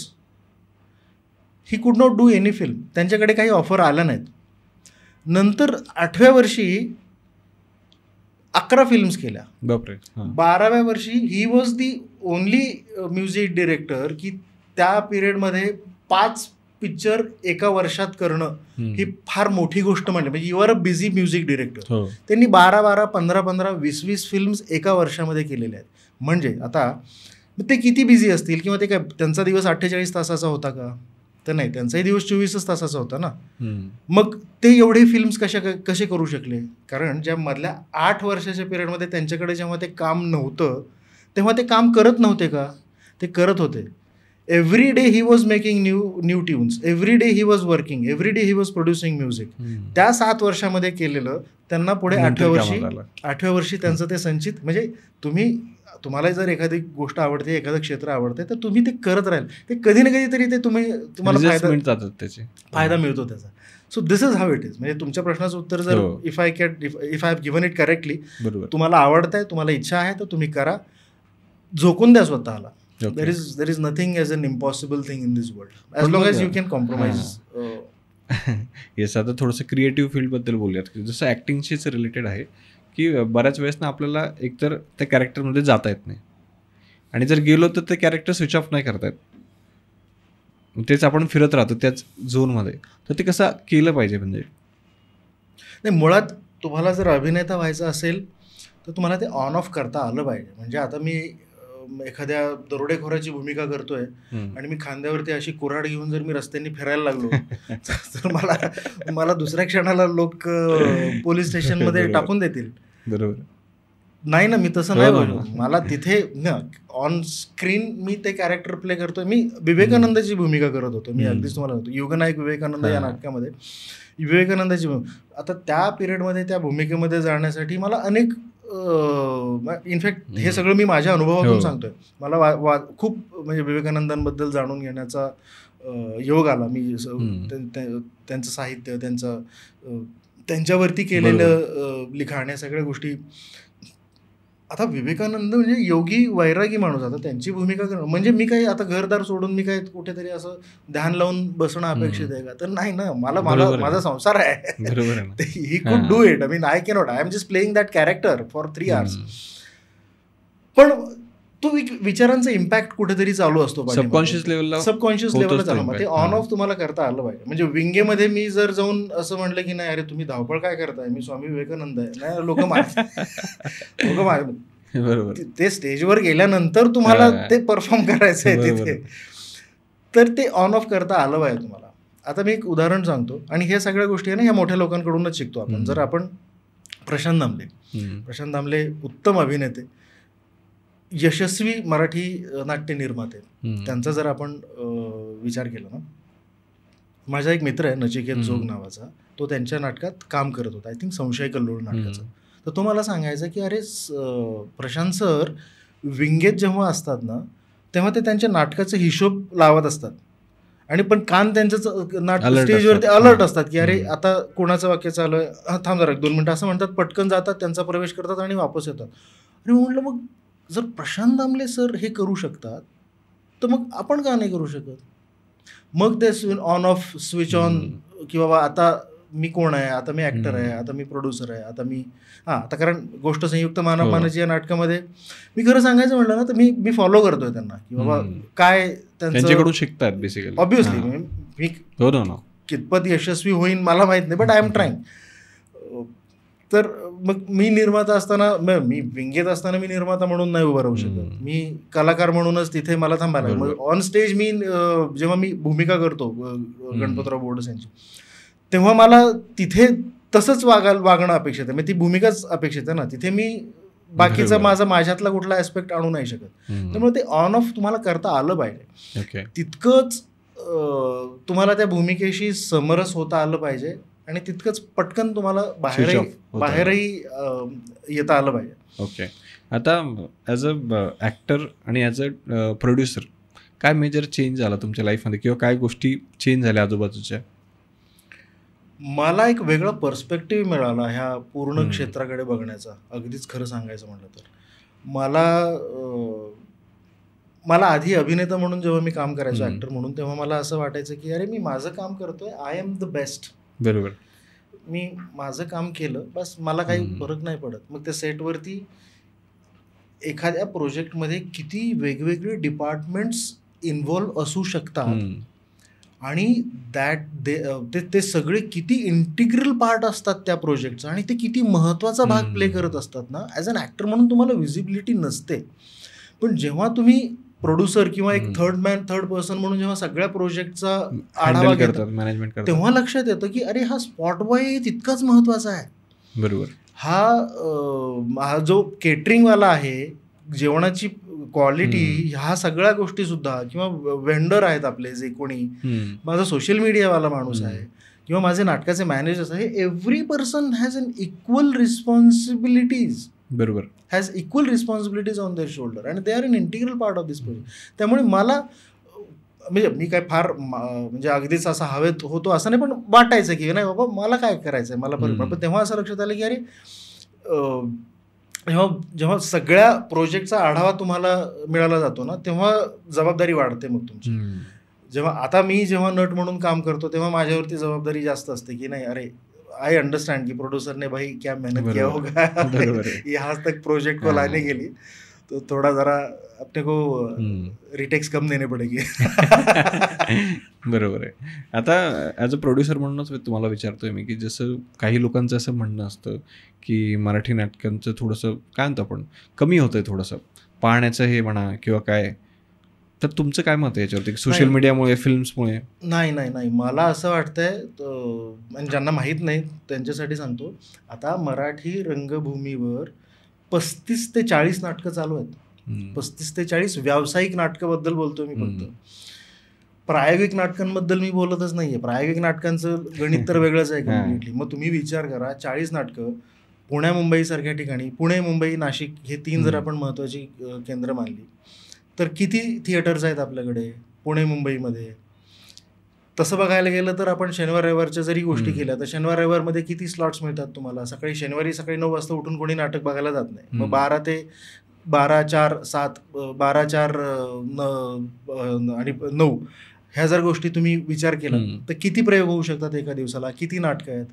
he could not do any film. त्यांच्याकडे काही ऑफर आल्या नाहीत. नंतर 8व्या वर्षी 11 फिल्म्स केल्या. 12व्या वर्षी ही was the only music director की त्या पिरियडमध्ये 5 पिक्चर एका वर्षात करणं ही फार मोठी गोष्ट म्हणली. म्हणजे you are a busy music director. त्यांनी 12-12, 15-15, 20-20 फिल्म्स एका वर्षामध्ये केलेल्या आहेत. म्हणजे आता ते किती बिझी असतील, किंवा ते काय त्यांचा दिवस 48 तासाचा होता का? तर नाही, त्यांचाही दिवस 24 तासाचा होता ना. मग ते एवढे फिल्म्स कसे करू शकले? कारण ज्या मधल्या 8 वर्षाच्या पिरियडमध्ये त्यांच्याकडे जेव्हा ते काम नव्हतं तेव्हा ते काम करत नव्हते का? ते करत होते. Every day he was making new tunes, every day he was working, every day he was producing music. त्या 7 वर्षामध्ये केलेलं त्यांना पुढे 8व्या वर्षी त्यांचं ते संचित. म्हणजे तुम्ही तुम्हाला जर एखादी गोष्ट आवडते, एखादं क्षेत्र आवडते, तर तुम्ही ते करत राहील, ते कधी ना कधीतरी ते तुम्हाला फायदा मिळतो त्याचा. So this is how it is. म्हणजे तुमच्या प्रश्नाचं उत्तर जर if I have given it correctly, तुम्हाला आवडतंय, तुम्हाला इच्छा आहे, तर तुम्ही करा, झोकून द्या स्वतःला. There is nothing as an impossible thing in this world as long as you can compromise. Yes, आता थोडंसं क्रिएटिव्ह फील्डबद्दल बोलूयात, की जसं ॲक्टिंगशीच रिलेटेड आहे, की बऱ्याच वेळेस ना आपल्याला एकतर त्या कॅरेक्टरमध्ये जाता येत नाही, आणि जर गेलो तर ते कॅरेक्टर स्विच ऑफ नाही करता येत, तेच आपण फिरत राहतो त्याच झोनमध्ये. तर ते कसं केलं पाहिजे? म्हणजे नाही, मुळात तुम्हाला जर अभिनेता व्हायचं असेल तर तुम्हाला ते ऑन ऑफ करता आलं पाहिजे. म्हणजे आता मी एखाद्या दरोडेखोराची भूमिका करतोय आणि मी खांद्यावरती अशी कुऱ्हाड घेऊन जर मी रस्त्यांनी फिरायला लागलो तर मला दुसऱ्या क्षणाला लोक पोलीस स्टेशनमध्ये टाकून देतील. बरोबर नाही ना, मी तसं नाही बोललो. मला तिथे ऑन स्क्रीन मी ते कॅरेक्टर प्ले करतोय. मी विवेकानंदाची भूमिका करत होतो. मी अगदीच तुम्हाला होतो युगनायक विवेकानंद या नाटकामध्ये विवेकानंदाची आता त्या पिरियडमध्ये त्या भूमिकेमध्ये जाण्यासाठी मला अनेक इनफॅक्ट हे सगळं मी माझ्या अनुभवातून सांगतोय. मला खूप म्हणजे विवेकानंदांबद्दल जाणून घेण्याचा योग आला. मी त्यांचं साहित्य, त्यांच्यावरती केलेलं लिखाण, या सगळ्या गोष्टी. आता विवेकानंद म्हणजे योगी वैरागी माणूस. आता त्यांची भूमिका करणं म्हणजे मी काही आता घरदार सोडून मी काही कुठेतरी असं ध्यान लावून बसणं अपेक्षित आहे का? तर नाही ना. माझा संसार आहे. He could do it. I mean I cannot. I am just playing that character for 3 hours. पण तो विचारांचा इम्पॅक्ट कुठेतरी चालू असतो सबकॉन्शियस लेवलला चालू. ते ऑन ऑफ तुम्हाला करता आलं पाहिजे. म्हणजे विंगेमध्ये मी जर जाऊन असं म्हटलं की नाही, अरे तुम्ही धावपळ काय करताय, मी स्वामी विवेकानंद आहे, नाही लोक बरोबर. ते स्टेजवर गेल्यानंतर तुम्हाला ते परफॉर्म करायचं आहे तिथे, तर ते ऑन ऑफ करता आलं पाहिजे तुम्हाला. आता मी एक उदाहरण सांगतो, आणि ह्या सगळ्या गोष्टी आहे ना ह्या मोठ्या लोकांकडूनच शिकतो आपण. जर आपण प्रशांत दामले उत्तम अभिनेते, यशस्वी मराठी नाट्य निर्माते, त्यांचा जर आपण विचार केला ना, माझा एक मित्र आहे नचिकेत जोग नावाचा, तो त्यांच्या नाटकात काम करत होता. आय थिंक संशय कल्लोळ नाटकाचं. तर तो मला सांगायचा की अरे प्रशांत सर विंगेत जेव्हा असतात ना, तेव्हा ते त्यांच्या नाटकाचा हिशोब लावत असतात, आणि पण कान त्यांचं नाटक स्टेजवरती अलर्ट असतात की अरे आता कोणाचं वाक्य चालू आहे, थांब जरा 2 मिनिटं असं म्हणतात, पटकन जातात, त्यांचा प्रवेश करतात आणि वापस येतात. आणि म्हटलं मग जर प्रशांत दामले सर हे करू शकतात तर मग आपण का नाही करू शकत? मग ते ऑन ऑफ स्विच ऑन, की बाबा आता मी कोण आहे, आता मी ॲक्टर आहे, आता मी प्रोड्युसर आहे, आता मी आता कारण गोष्ट संयुक्त मानवाची या नाटकामध्ये मी खरं सांगायचं म्हटलं ना, तर मी फॉलो करतोय त्यांना की बाबा काय त्यांच्याकडून शिकतात बेसिकली. ऑब्व्हियसली मी कितपत यशस्वी होईन मला माहित नाही, बट आय एम ट्राईंग. तर मग मी निर्माता असताना, मी विंगेत असताना मी निर्माता म्हणून नाही उभं राहू शकत, मी कलाकार म्हणूनच तिथे मला थांबायला. मग ऑन स्टेज मी जेव्हा मी भूमिका करतो गणपतराव बोर्डस यांची, तेव्हा मला तिथे तसंच वागणं अपेक्षित आहे. ती भूमिकाच अपेक्षित आहे ना, तिथे मी बाकीचा माझ्यातला कुठला ऍस्पेक्ट आणू नाही शकत. त्यामुळे ते ऑन ऑफ तुम्हाला करता आलं पाहिजे. तितकंच तुम्हाला त्या भूमिकेशी समरस होता आलं पाहिजे, आणि तितकंच पटकन तुम्हाला बाहेरही येता आलं पाहिजे. ओके. आता ॲज अ ॲक्टर आणि ॲज अ प्रोड्युसर काय मेजर चेंज झाला तुमच्या लाईफमध्ये, किंवा काय गोष्टी चेंज झाल्या आजूबाजूच्या? मला एक वेगळा पर्स्पेक्टिव्ह मिळाला ह्या पूर्ण क्षेत्राकडे बघण्याचा. अगदीच खरं सांगायचं म्हटलं तर मला आधी अभिनेता म्हणून जेव्हा मी काम करायचो, ॲक्टर म्हणून, तेव्हा मला असं वाटायचं की अरे मी माझं काम करतोय, आय एम द बेस्ट. बरोबर. मी माझं काम केलं बस, मला काही फरक नाही पडत. मग त्या सेटवरती एखाद्या प्रोजेक्टमध्ये किती वेगवेगळे डिपार्टमेंट्स इन्व्हॉल्व्ह असू शकतात, आणि ते सगळे किती इंटिग्रल पार्ट असतात त्या प्रोजेक्टचा, आणि ते किती महत्त्वाचा भाग प्ले करत असतात ना. ॲज अन ॲक्टर म्हणून तुम्हाला व्हिजिबिलिटी नसते, पण जेव्हा तुम्ही प्रोड्युसर किंवा एक थर्ड पर्सन म्हणून जेव्हा सगळ्या प्रोजेक्टचा आढावा घेतात, मॅनेजमेंट करतात, तेव्हा लक्षात येतं की अरे हा स्पॉट बॉय तितकाच महत्त्वाचा आहे. बरोबर. हा जो केटरिंगवाला आहे, जेवणाची क्वालिटी, ह्या सगळ्या गोष्टी सुद्धा, किंवा वेंडर आहेत आपले जे कोणी, माझा सोशल मीडियावाला माणूस आहे, किंवा माझे नाटकाचे मॅनेजर्स आहे, every person has an equal responsibilities बरोबर has equal responsibilities on their shoulder and they are an integral part of this project. त्यामुळे मला म्हणजे मी काय फार म्हणजे अगदीच असा हवेत होतो असं नाही, पण वाटायचं की नाही बाबा मला काय करायचं आहे मला बरोबर. पण तेव्हा असं लक्षात आलं की अरे जेव्हा सगळ्या प्रोजेक्टचा आढावा तुम्हाला मिळाला जातो ना, तेव्हा जबाबदारी वाढते मग तुमची. आता मी जेव्हा नट म्हणून काम करतो तेव्हा माझ्यावरती जबाबदारी जास्त असते की नाही अरे आई अंडरस्टँड की प्रोड्यूसर ने भाई क्या मेहनत किया होगा यहाँ तक प्रोजेक्ट को लाने के लिए, तो थोड़ा जरा अपने को रिटेक्स कम देणे पडेगी. बरोबर आहे. आता ॲज अ प्रोड्युसर म्हणूनच तुम्हाला विचारतोय मी की जसं काही लोकांचं असं म्हणणं असतं की मराठी नाटकांचं थोडंसं काय म्हणतो आपण कमी होतंय थोडंसं पाहण्याचं हे म्हणा किंवा काय, तर तुमचं काय मत आहे याच्यावरती सोशल मीडियामुळे फिल्म्समुळे? नाही मला असं वाटतंय म्हणजे ज्यांना माहीत नाही त्यांच्यासाठी सांगतो. आता मराठी रंगभूमीवर 35 ते 40 नाटकं चालू आहेत. 35 ते 40 व्यावसायिक नाटकाबद्दल बोलतोय मी फक्त. प्रायोगिक नाटकांबद्दल मी बोलतच नाहीये. प्रायोगिक नाटकांचं गणित तर वेगळंच आहे कम्प्लिटली. मग तुम्ही विचार करा 40 नाटकं पुण्या मुंबई सारख्या ठिकाणी, पुणे मुंबई नाशिक हे 3 जर आपण महत्त्वाची केंद्र मानली तर किती थिएटर्स आहेत आपल्याकडे पुणे मुंबईमध्ये. तसं बघायला गेलं तर आपण शनिवार रविवारच्या जरी गोष्टी केल्या तर शनिवार रविवारमध्ये किती स्लॉट्स मिळतात तुम्हाला. शनिवारी सकाळी 9 वाजता उठून कोणी नाटक बघायला जात नाही. मग 12 ते 12, 4, 7, 12, 4 आणि 9 ह्या जर गोष्टी तुम्ही विचार केला तर किती प्रयोग होऊ शकतात एका दिवसाला, किती नाटकं आहेत.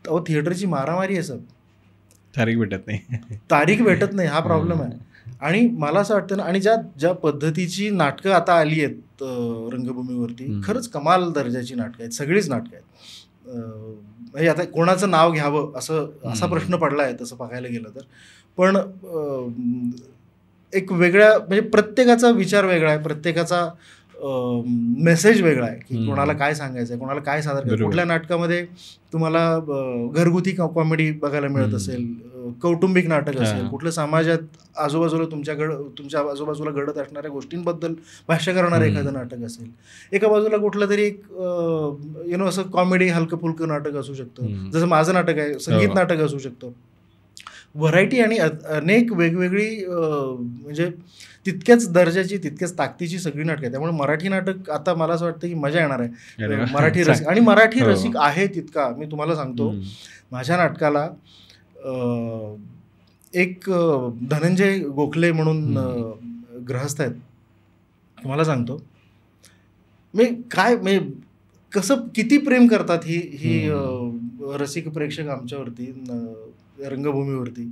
अहो थिएटरची मारामारी आहे सर. तारीख भेटत नाही हा प्रॉब्लेम आहे. आणि मला असं वाटतं ना, आणि ज्या पद्धतीची नाटकं आता आली आहेत रंगभूमीवरती खरंच कमाल दर्जाची नाटकं आहेत. सगळीच नाटकं आहेत. म्हणजे आता कोणाचं नाव घ्यावं असा प्रश्न पडला आहे तसं बघायला गेलं तर. पण एक वेगळ्या म्हणजे प्रत्येकाचा विचार वेगळा आहे, प्रत्येकाचा मेसेज वेगळा आहे की कोणाला काय सांगायचं आहे, कोणाला काय सादर करायचं. कुठल्या नाटकामध्ये तुम्हाला घरगुती कॉमेडी बघायला मिळत असेल, कौटुंबिक नाटक असेल, कुठलं समाजात आजूबाजूला तुमच्या आजूबाजूला घडत असणाऱ्या गोष्टींबद्दल भाष्य करणारं एखादं नाटक असेल, एका बाजूला कुठलं तरी एक असं कॉमेडी हलकं फुलकं नाटक असू शकतं, जसं माझं नाटक आहे, संगीत नाटक असू शकतं. व्हरायटी आणि अनेक वेगवेगळी म्हणजे तितक्याच दर्जाची तितक्याच ताकदीची सगळी नाटकं आहे. त्यामुळे मराठी नाटक आता मला असं वाटतं की मजा येणार आहे. मराठी रसिक आणि मराठी रसिक आहे तितका. मी तुम्हाला सांगतो माझ्या नाटकाला एक धनंजय गोखले म्हणून गृहस्थ आहेत. तुम्हाला सांगतो मी काय म्हणजे कसं किती प्रेम करतात ही रसिक प्रेक्षक आमच्यावरती रंगभूमीवरती.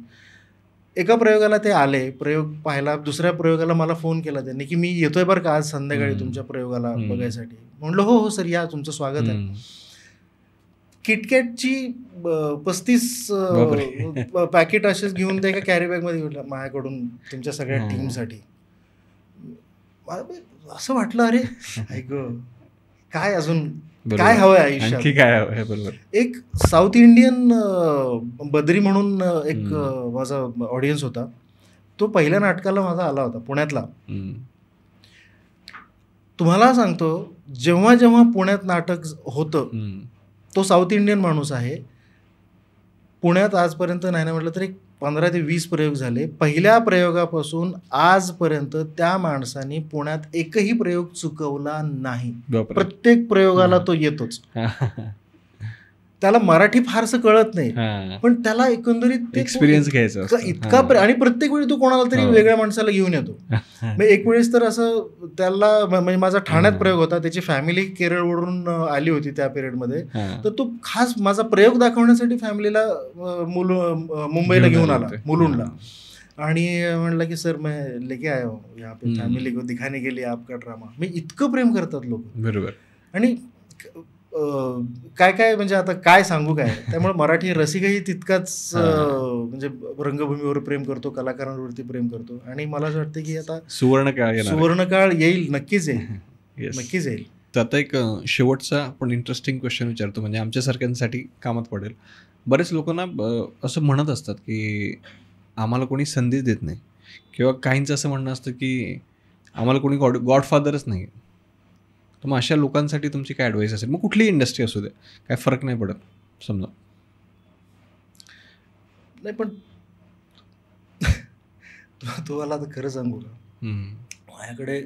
एका प्रयोगाला ते आले, प्रयोग पाहिला. दुसऱ्या प्रयोगाला मला फोन केला त्यांनी की मी येतोय बरं का आज संध्याकाळी तुमच्या प्रयोगाला बघायसाठी. म्हणलं हो सर या, तुमचं स्वागत आहे. किटकॅटची 35 पॅकेट असेच घेऊन ते एका कॅरी बॅगमध्ये घेतलं माझ्याकडून तुमच्या सगळ्या टीमसाठी. असं वाटलं अरे ऐक काय अजून काय हवंय आयुष्यात, काय हवंय. बरोबर. एक साऊथ इंडियन बद्री म्हणून एक माझा ऑडियन्स होता. तो पहिल्या नाटकाला माझा आला होता पुण्यातला. तुम्हाला सांगतो जेव्हा जेव्हा पुण्यात नाटक होतं, तो साऊथ इंडियन माणूस आहे. पुण्यात आजपर्यंत नाही ना म्हटलं तरी 15 ते 20 प्रयोग झाले. पहिल्या प्रयोगापासून आजपर्यंत त्या माणसाने पुण्यात एकही प्रयोग चुकवला नाही. प्रत्येक प्रयोगाला तो येतोच. त्याला मराठी फारसं कळत नाही, पण त्याला एकंदरीत एक्सपिरियन्स घ्यायचा इतका. आणि प्रत्येक वेळी तो कोणाला तरी वेगळ्या माणसाला घेऊन येतो. एक वेळेस तर असं त्याला म्हणजे माझा ठाण्यात प्रयोग होता, त्याची फॅमिली केरळवरून आली होती त्या पिरियडमध्ये. तर तो खास माझा प्रयोग दाखवण्यासाठी फॅमिलीला मुंबईला घेऊन आला, मुलुंडला. आणि म्हणलं की सर मैं लेके आया हूँ यहाँ पे फॅमिली को दिखाने के लिए आपका ड्रामा. मी इतकं प्रेम करतात लोक. बरोबर. आणि काय काय म्हणजे आता काय सांगू काय. त्यामुळे मराठी रसिकही तितकाच म्हणजे रंगभूमीवर प्रेम करतो, कलाकारांवरती प्रेम करतो. आणि मला असं वाटतं की आता सुवर्णकाळ येईल, नक्कीच येईल, नक्कीच येईल. तर आता एक शेवटचा पण इंटरेस्टिंग क्वेश्चन विचारतो, म्हणजे आमच्यासारख्यांसाठी कामात पडेल. बरेच लोकांना असं म्हणत असतात की आम्हाला कोणी संधी देत नाही, किंवा काहींचं असं म्हणणं असतं की आम्हाला कोणी गॉडफादरच नाही. तर मग अशा लोकांसाठी तुमची काय ॲडवाईस असेल? मग कुठलीही इंडस्ट्री असू दे, काय फरक नाही पडत समजा. नाही पण तुम्हाला आता खरं सांगू का, माझ्याकडे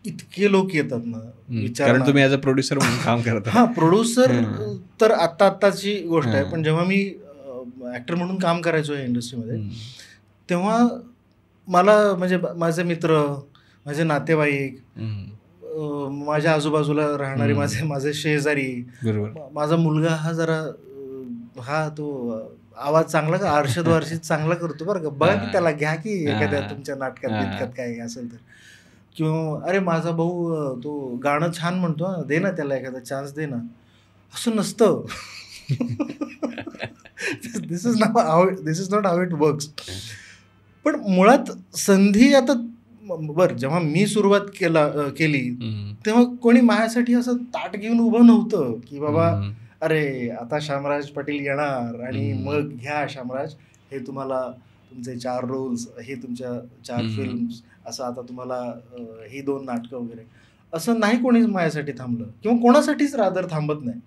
इतके लोक येतात ना कारण तुम्ही ॲज अ प्रोड्युसर म्हणून काम करता. हा, प्रोड्युसर तर आत्ताची गोष्ट आहे, पण जेव्हा मी ऍक्टर म्हणून काम करायचो या इंडस्ट्रीमध्ये, तेव्हा मला म्हणजे माझे मित्र, माझे नातेवाईक, माझ्या आजूबाजूला राहणारे माझे शेजारी, माझा मुलगा हा जरा हा तो आवाज चांगला का अर्षद वारशीत चांगला करतो बरं का, बघा की त्याला घ्या की एखाद्या तुमच्या नाटकात बिटकात काय असेल तर, किंवा अरे माझा भाऊ तो गाणं छान म्हणतो, दे ना त्याला एखादा चान्स दे ना. असं नसतं. This is not how it works. पण मुळात संधी आता बरं, जेव्हा मी सुरुवात केली तेव्हा कोणी माझ्यासाठी असं ताट घेऊन उभं नव्हतं की बाबा अरे आता शामराज पाटील येणार आणि मग घ्या शामराज, हे तुम्हाला तुमचे 4 रोल्स, हे तुमच्या 4 फिल्म्स, असं आता तुम्हाला ही 2 नाटकं वगैरे, असं नाही कोणी माझ्यासाठी थांबलं किंवा कोणासाठीच रादर थांबत नाही.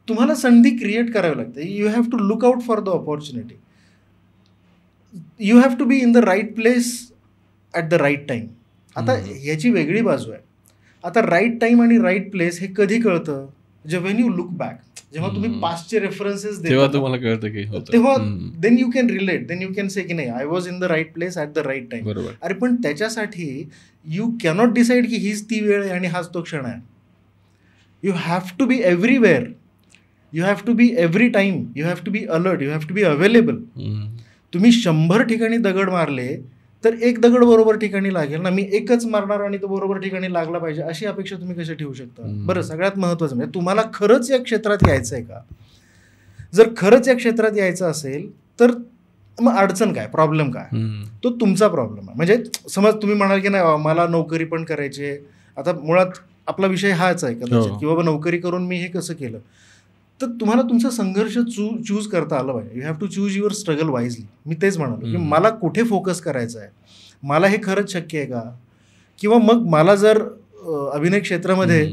तुम्हाला संधी क्रिएट करावी लागते. You have to look out for the opportunity. You have to be in the right place at the right time. आता ह्याची वेगळी बाजू आहे. आता राईट टाईम आणि राईट प्लेस हे कधी कळतं, जेव्हा वेन यू लुक बॅक, जेव्हा तुम्ही पास्टचे रेफरन्सेस देता तुम्हाला कळतं की तेव्हा then you can relate, then you can say की नाही I was in the right place at the right time. अरे पण त्याच्यासाठी यू कॅनॉट डिसाईड की हीच ती वेळ आहे आणि हाच तो क्षण आहे. You have to be everywhere, you have to be every time, you have to be alert, you have to be available. तुम्ही 100 ठिकाणी दगड मारले तर एक दगड बरोबर ठिकाणी लागेल ना. मी एकच मारणार आणि तो बरोबर ठिकाणी लागला पाहिजे अशी अपेक्षा तुम्ही कशी ठेवू शकता. बरं, सगळ्यात महत्त्वाचं म्हणजे तुम्हाला खरंच या क्षेत्रात यायचं आहे का. जर खरंच या क्षेत्रात यायचं असेल तर मग अडचण काय, प्रॉब्लेम काय, तो तुमचा प्रॉब्लेम आहे. म्हणजे समज तुम्ही म्हणाल की नाही मला नोकरी पण करायची आहे, आता मुळात आपला विषय हाच आहे कदाचित की बाबा नोकरी करून मी हे कसं केलं, तर तुम्हाला तुमचा संघर्ष चूज करता आलं पाहिजे. You have to choose your struggle wisely. मी तेच म्हणालो की मला कुठे फोकस करायचं आहे, मला हे खरंच शक्य आहे का, किंवा मग मला जर अभिनय क्षेत्रामध्ये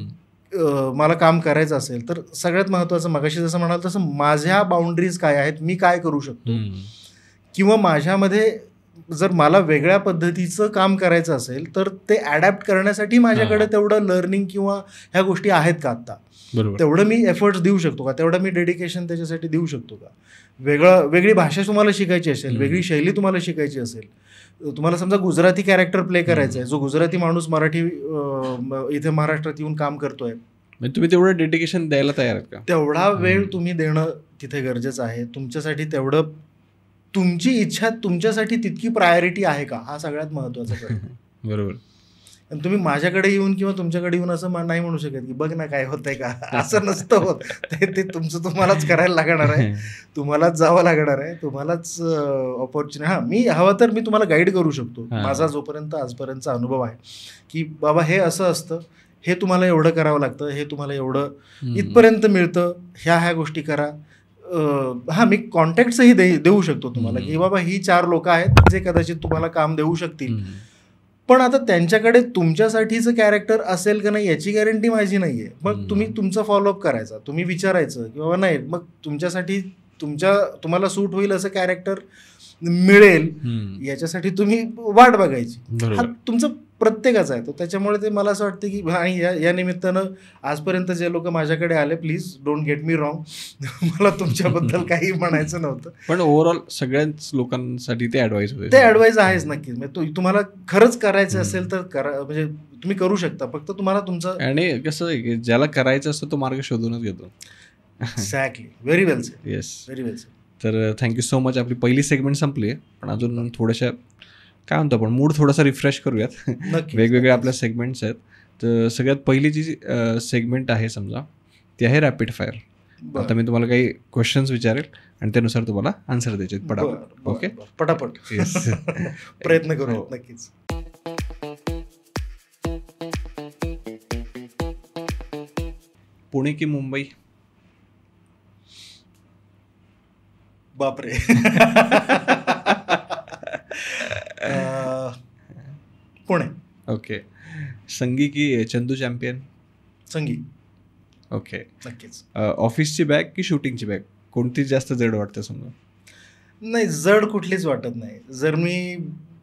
मला काम करायचं असेल तर सगळ्यात महत्त्वाचं, मगाशी जसं म्हणाल तसं, माझ्या बाउंड्रीज काय आहेत, मी काय करू शकतो, किंवा माझ्यामध्ये जर मला वेगळ्या पद्धतीचं काम करायचं असेल तर ते ॲडॅप्ट करण्यासाठी माझ्याकडे तेवढं लर्निंग किंवा ह्या गोष्टी आहेत का आत्ता, तेवढं मी एफर्ट्स देऊ शकतो का, तेवढं मी डेडिकेशन त्याच्यासाठी देऊ शकतो का. वेगळी भाषा तुम्हाला शिकायची असेल, वेगळी शैली तुम्हाला शिकायची असेल, तुम्हाला समजा गुजराती कॅरेक्टर प्ले करायचा आहे, जो गुजराती माणूस मराठी इथे महाराष्ट्रात येऊन काम करतोय, तुम्ही तेवढं डेडिकेशन द्यायला तयार आहात का, तेवढा वेळ तुम्ही देणं तिथे गरजेचं आहे. तुमच्यासाठी तेवढं, तुमची इच्छा तुमच्यासाठी तितकी प्रायोरिटी आहे का, हा सगळ्यात महत्त्वाचा. बरोबर. आणि तुम्ही माझ्याकडे येऊन किंवा तुमच्याकडे येऊन असं नाही म्हणू शकत की बघ ना काय होतंय का, असं नसतं होत. ते तुमचं तुम्हालाच करायला लागणार आहे, तुम्हालाच जावं लागणार आहे, तुम्हालाच ऑपॉर्च्युनिटी. हां, मी हवं तर मी तुम्हाला गाईड करू शकतो. माझा जोपर्यंत आजपर्यंतचा अनुभव आहे की बाबा हे असं असतं, हे तुम्हाला एवढं करावं लागतं, हे तुम्हाला एवढं इथपर्यंत मिळतं, ह्या गोष्टी करा. हां, मी कॉन्टॅक्ट्सही देऊ शकतो तुम्हाला की बाबा ही 4 लोक आहेत जे कदाचित तुम्हाला काम देऊ शकतील. पण आता त्यांच्याकडे तुमच्यासाठीचं कॅरेक्टर असेल का नाही याची गॅरंटी माझी नाही आहे. मग तुम्ही तुमचा फॉलोअप करायचा, तुम्ही विचारायचं की बाबा नाही, मग तुमच्यासाठी तुम्हाला सूट होईल असं कॅरेक्टर मिळेल याच्यासाठी तुम्ही वाट बघायची. हा तुमचं प्रत्येकाचा आहे तो. त्याच्यामुळे ते मला असं वाटतं की आणि या निमित्तानं आजपर्यंत जे लोक माझ्याकडे आले, please don't get me wrong, मला तुमच्याबद्दल काही म्हणायचं नव्हतं. पण ओव्हरऑल सगळ्याच लोकांसाठी ते ॲडवाईस होते. ते ॲडवाईस आहेच नक्कीच. म्हणजे तुम्हाला खरंच करायचं असेल तर करा, म्हणजे तुम्ही करू शकता, फक्त तुम्हाला तुमचं. आणि कसं आहे की ज्याला करायचं असतं तो मार्ग शोधूनच घेतो. एक्झॅक्टली. व्हेरी वेल सेड. येस, व्हेरी वेल सेड. तर थँक्यू सो मच. आपली पहिली सेगमेंट संपली आहे, पण अजून थोड्याशा काय म्हणतो आपण मूड थोडासा रिफ्रेश करूयात. वेगवेगळे आपल्या सेगमेंट्स आहेत. तर सगळ्यात पहिली जी सेगमेंट आहे समजा ती आहे रॅपिड फायर. आता मी तुम्हाला काही क्वेश्चन्स विचारेल आणि त्यानुसार तुम्हाला आन्सर द्यायचे पटापट. ओके, पटापट. प्रयत्न करू नक्कीच. पुणे की मुंबई? बापरे. पुणे. ओके. संगी की चंदू चॅम्पियन? संगी. ओके, नक्कीच. ऑफिसची बॅग की शूटिंगची बॅग, कोणती जास्त जड वाटते समजा? नाही, जड कुठलीच वाटत नाही. जर मी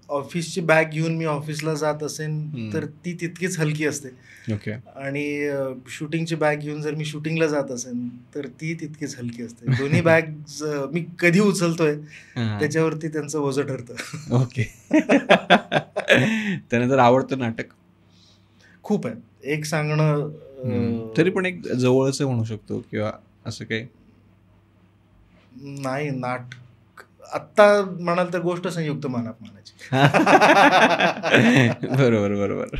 ऑफिसची बॅग घेऊन मी ऑफिसला जात असेन तर ती तितकीच हलकी असते. ओके. आणि शूटिंगची बॅग घेऊन जर मी शूटिंगला जात असेन तर ती तितकीच हलकी असते. दोन्ही बॅग मी कधी उचलतोय त्याच्यावरती त्यांचं ओझं ठरतं. ओके. त्यानंतर आवडतं नाटक खूप आहे. एक सांगणं तरी पण एक जवळचं म्हणू शकतो किंवा असं काही नाही. नाटक आत्ता म्हणाल तर गोष्ट संयुक्त मानाप मानाची. बरोबर बरोबर.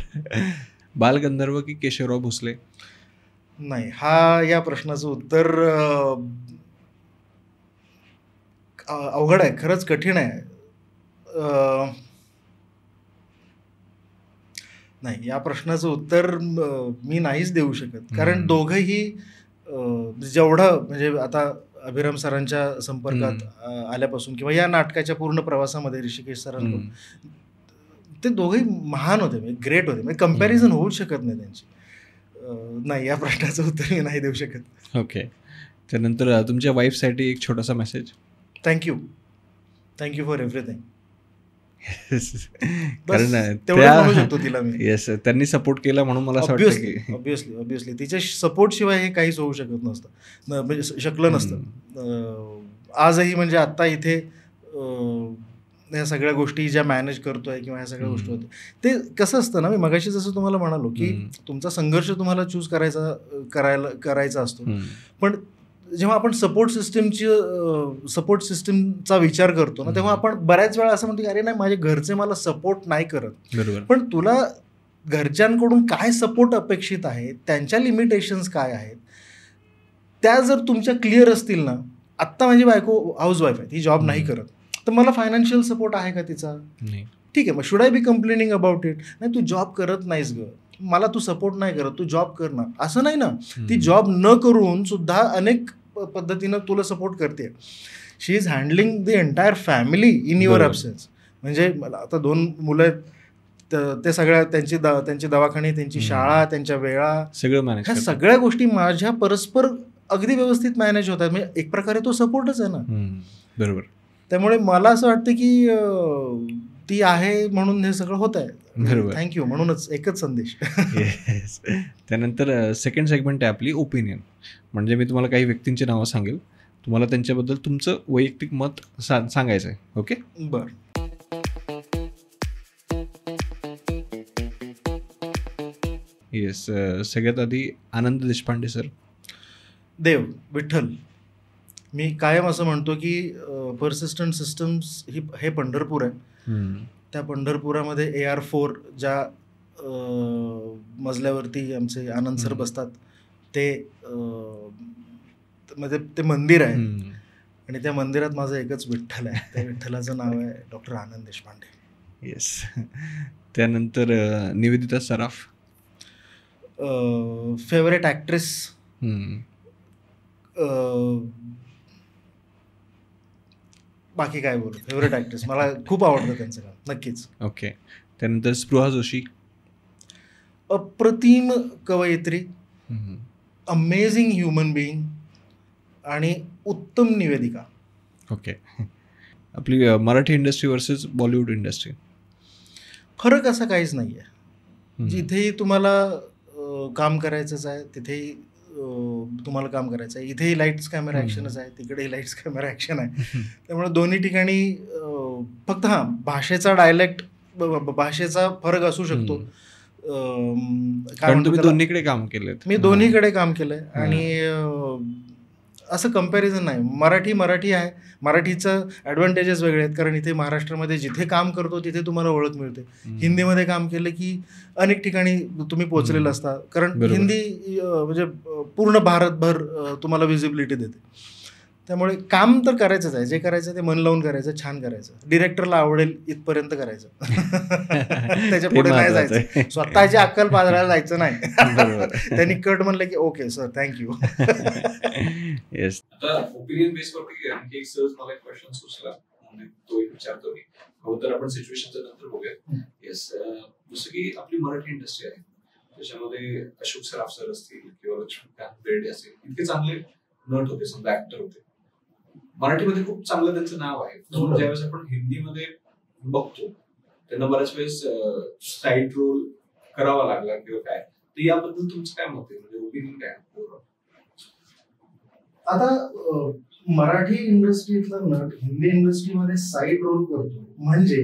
बालगंधर्व की केशवराव भोसले? नाही, या प्रश्नाचं उत्तर अवघड आहे, खरंच कठीण आहे. नाही, या प्रश्नाचं उत्तर मी नाहीच देऊ शकत. कारण दोघंही जेवढं म्हणजे आता अभिराम सरांच्या संपर्कात आल्यापासून किंवा या नाटकाच्या पूर्ण प्रवासामध्ये ऋषिकेश सरांकडून ते दोघंही महान होते, म्हणजे ग्रेट होते, म्हणजे कंपॅरिझन होऊच शकत नाही त्यांची. नाही, या प्रश्नाचं उत्तर मी नाही देऊ शकत. ओके. त्यानंतर तुमच्या वाईफसाठी एक छोटासा मेसेज. Thank you for everything. कारण म्हणू शकतो तिला मी. येस, त्यांनी सपोर्ट केला म्हणून मला असं वाटतं की ऑब्विसली तिच्या सपोर्ट शिवाय हे काहीच होऊ शकत नसतं, म्हणजे शकलं नसतं. आजही म्हणजे आत्ता इथे ह्या सगळ्या गोष्टी ज्या मॅनेज करतोय किंवा ह्या सगळ्या गोष्टी होते, ते कसं असतं ना, मी मगाशी जसं तुम्हाला म्हणालो की तुमचा संघर्ष तुम्हाला चूज करायचा असतो, पण जेव्हा आपण सपोर्ट सिस्टीमचा विचार करतो ना, तेव्हा आपण बऱ्याच वेळा असं म्हणतो की अरे नाही, माझे घरचे मला सपोर्ट नाही करत. पण तुला घरच्यांकडून काय सपोर्ट अपेक्षित आहे, त्यांच्या लिमिटेशन्स काय आहेत, त्या जर तुमच्या क्लिअर असतील ना. आत्ता माझी बायको हाऊसवाईफ आहे, ती जॉब नाही करत, तर मला फायनान्शियल सपोर्ट आहे का तिचा? ठीक आहे, मग should I B complaining about it? नाही, तू जॉब करत नाहीस ग, मला तू सपोर्ट नाही करत, तू जॉब कर ना. असं नाही ना, ती जॉब न करून सुद्धा अनेक पद्धतीनं तुला सपोर्ट करते. She is handling the entire family in your absence. म्हणजे मला आता 2 मुलं आहेत, ते सगळ्या त्यांची दवाखाने, त्यांची शाळा, त्यांच्या वेळा, सगळं मॅनेज, ह्या सगळ्या गोष्टी माझ्या परस्पर अगदी व्यवस्थित मॅनेज होतात. म्हणजे एक प्रकारे तो सपोर्टच आहे ना. बरोबर. त्यामुळे मला असं वाटतं की ती आहे म्हणून हे सगळं होत आहे. बरोबर. थँक्यू. म्हणूनच एकच संदेश. त्यानंतर सेकंड सेगमेंट आहे आपली ओपिनियन. म्हणजे मी तुम्हाला काही व्यक्तींची नावं सांगेल, तुम्हाला त्यांच्याबद्दल तुमचं वैयक्तिक मत सांगायचं आहे. ओके. बरं. येस. सगळ्यात आधी आनंद देशपांडे सर. देव, विठ्ठल. मी कायम असं म्हणतो की पर्सिस्टंट सिस्टम्स हे पंढरपूर आहे. त्या पंढरपुरामध्ये AR4 ज्या मजल्यावरती आमचे आनंद सर बसतात, ते म्हणजे ते मंदिर आहे. आणि त्या मंदिरात माझं एकच विठ्ठल आहे. त्या विठ्ठलाचं नाव आहे डॉक्टर आनंद देशपांडे. येस. त्यानंतर निवेदिता सराफ. Favourite actress. बाकी काय बोलू, फेवरेट ॲक्ट्रेस, मला खूप आवडतं त्यांचं काम. नक्कीच. ओके. त्यानंतर स्पृहा जोशी. अप्रतिम कवयित्री, अमेझिंग ह्युमन बिईंग आणि उत्तम निवेदिका. ओके. आपली Marathi industry versus Bollywood industry. फरक असा काहीच नाही आहे. जिथेही तुम्हाला काम करायचंच आहे तिथेही तुम्हाला काम करायचं आहे. इथेही लाईट्स कॅमेरा ॲक्शनच आहे, तिकडेही लाईट्स कॅमेरा ॲक्शन आहे. त्यामुळे दोन्ही ठिकाणी फक्त भाषेचा डायलेक्ट, भाषेचा फरक असू शकतो. कारण तुम्ही दोन्हीकडे काम केलंय. मी दोन्हीकडे काम केलंय आणि असं कंपॅरिझन नाही. मराठी आहे, मराठीचं ॲडव्हान्टेजेस वेगळे आहेत, कारण इथे महाराष्ट्रामध्ये जिथे काम करतो तिथे तुम्हाला ओळख मिळते. हिंदीमध्ये काम केलं की अनेक ठिकाणी तुम्ही पोहोचलेला असता, कारण हिंदी म्हणजे पूर्ण भारतभर तुम्हाला व्हिजिबिलिटी देते. त्यामुळे काम तर करायचंच आहे, जे करायचं ते मन लावून करायचं, छान करायचं, डिरेक्टरला आवडेल इथपर्यंत करायचं. त्याच्या पुढे नाही जायचं, स्वतःची अक्कल पाजरायला जायचं नाही. त्यांनी कट म्हणलं की ओके सर, थँक्यू. येस. आता ओपिनियन बेसवरती आणखी एक सहज मला एक क्वेश्चन सुचला, तो एक विचारतो मी. तर आपण सिच्युएशनच्या नंतर बघूया. येस. जसं की आपली मराठी इंडस्ट्री आहे, त्याच्यामध्ये अशोक सराफ सर असतील किंवा लक्ष्मीकांत बेर्डे असतील, इतके चांगले नट होते, समजा ऍक्टर होते, मराठीमध्ये खूप चांगलं त्यांचं नाव आहे. पण ज्यावेळेस आपण हिंदीमध्ये बघतो त्यांना बऱ्याच वेळेस साईड रोल करावा लागला किंवा काय, तर याबद्दल तुमचं काय मत आहे, म्हणजे ओपिनियन काय? आता मराठी इंडस्ट्रीतला नट हिंदी इंडस्ट्रीमध्ये साईड रोल करतो म्हणजे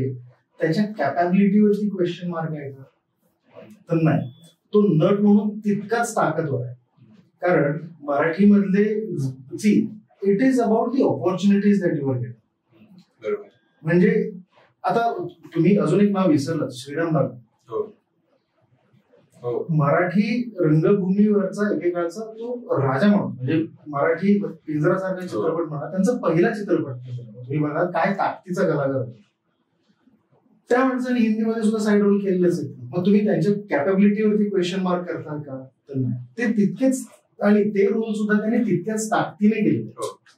त्याच्या कॅपॅबिलिटीवरती क्वेश्चन मार्क आहे का? तर नाही. तो नट म्हणून तितकाच ताकदवर आहे. कारण मराठीमधले it is about the opportunities that you are getting. म्हणजे आता तुम्ही अजून एक नाव विसरलात, श्रीराम लागू. मराठी रंगभूमीवरचा एकेकाळचा तो राजा म्हणून, म्हणजे मराठी पिंजरासारखा चित्रपट म्हणा, त्यांचा पहिला चित्रपट तुम्ही बघा काय ताकदीचा कलाकार होता. त्या माणसाने हिंदीमध्ये सुद्धा साईड रोल केलेलंच आहे. मग तुम्ही त्यांच्या कॅपॅबिलिटीवरती क्वेश्चन मार्क करता का? तर नाही. ते तितकेच, आणि ते रोल सुद्धा त्यांनी तितक्याच ताकदीने केले.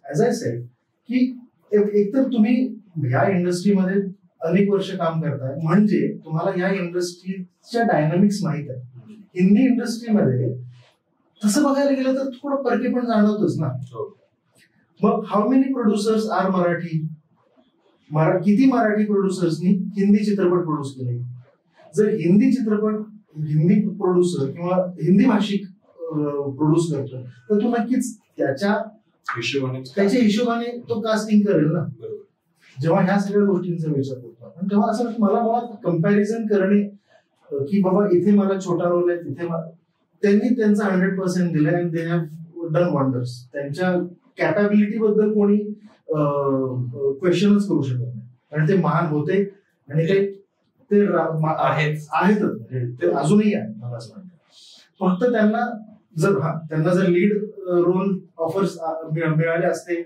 ऍज आय सेड की एकतर तुम्ही ह्या इंडस्ट्रीमध्ये अनेक वर्ष काम करताय म्हणजे तुम्हाला या इंडस्ट्रीच्या डायनामिक्स माहित आहे. हिंदी इंडस्ट्रीमध्ये तसं बघायला गेलं तर थोडं परके पण जाणवतच ना. मग how many producers are Marathi? किती मराठी प्रोड्युसर्सनी हिंदी चित्रपट प्रोड्यूस केले? जर हिंदी चित्रपट हिंदी प्रोड्युसर किंवा हिंदी भाषिक प्रोड्यूस करतो तर तो नक्कीच त्याच्या हिशोबाने तो कास्टिंग करेल ना. जेव्हा ह्या सगळ्या गोष्टींचा विचार करतो आपण तेव्हा असं मला मुळात कम्पॅरिझन करणे की बाबा इथे मला छोटा रोल आहे, तिथे त्यांनी त्यांचा 100% दिलाय and they have done wonders. त्यांच्या कॅपॅबिलिटी बद्दल कोणी क्वेश्चनच करू शकत नाही, कारण ते महान होते आणि ते आहेतच, ते अजूनही आहे. मला असं वाटतं फक्त त्यांना जर लीड रोल ऑफर्स मिळाले असते,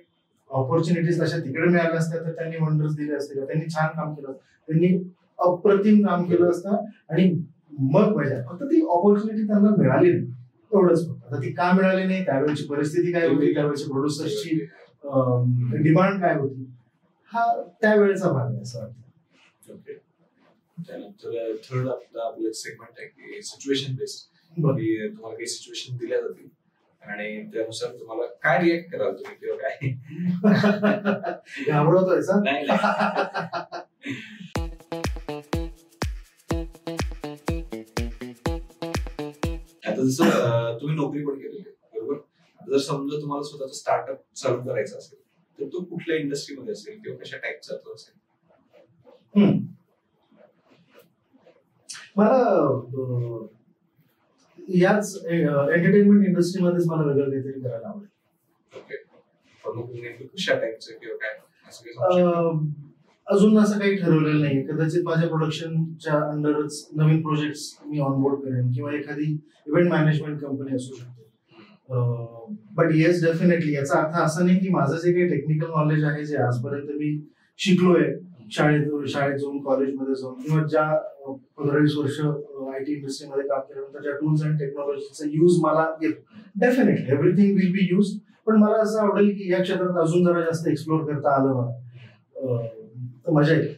ऑपॉर्च्युनिटीज तशा तिकडे मिळाल्या असत्या तर त्यांनी वंडर्स दिले असते का? त्यांनी छान काम केलं, त्यांनी अप्रतिम काम केलं असतं आणि मग मजा. फक्त ती ऑपॉर्च्युनिटी त्यांना मिळाली नाही एवढंच. आता ती का मिळाली नाही, त्यावेळेची परिस्थिती काय होती, त्यावेळेची प्रोड्युसर्सची डिमांड काय होती, हा त्यावेळेचा भाग आहे असं वाटतं. ओके. त्यानंतर थर्ड आपलं सेगमेंट आहे की सिच्युएशन बेस्ड. तुम्हाला काही सिच्युएशन दिल्या जातील आणि त्यानुसार तुम्हाला काय रिएक्ट कराल तुम्ही किंवा काय घाबरवतोय सर? नाही. आता जसं तुम्ही नोकरी पण केलेली आहे बरोबर. जर समजा तुम्हाला स्वतःचा स्टार्टअप चालू करायचा असेल तर तो कुठल्या इंडस्ट्रीमध्ये असेल किंवा कशा टाईपचा तो असेल? मला याच एंटरटेनमेंट इंडस्ट्रीमध्येच मला वेगळं काहीतरी करायला आवडेल. अजून असं काही ठरवलेलं नाही. कदाचित माझ्या प्रोडक्शनच्या अंडरच नवीन प्रोजेक्ट्स मी ऑनबोर्ड करेन किंवा एखादी इव्हेंट मॅनेजमेंट कंपनी असू शकते. बट येस डेफिनेटली याचा अर्थ असा नाही की माझं जे काही टेक्निकल नॉलेज आहे जे आजपर्यंत मी शिकलोय शाळेत जाऊन कॉलेजमध्ये जाऊन किंवा ज्या 15-20 वर्ष IT इंडस्ट्रीमध्ये काम केल्यानंतर ज्या टूल्स अँड टेक्नॉलॉजीचा युज मला येतो, definitely everything will be use. पण मला असं आवडेल की या क्षेत्रात अजून जरा जास्त एक्सप्लोर करता आलं मला तर मजा येईल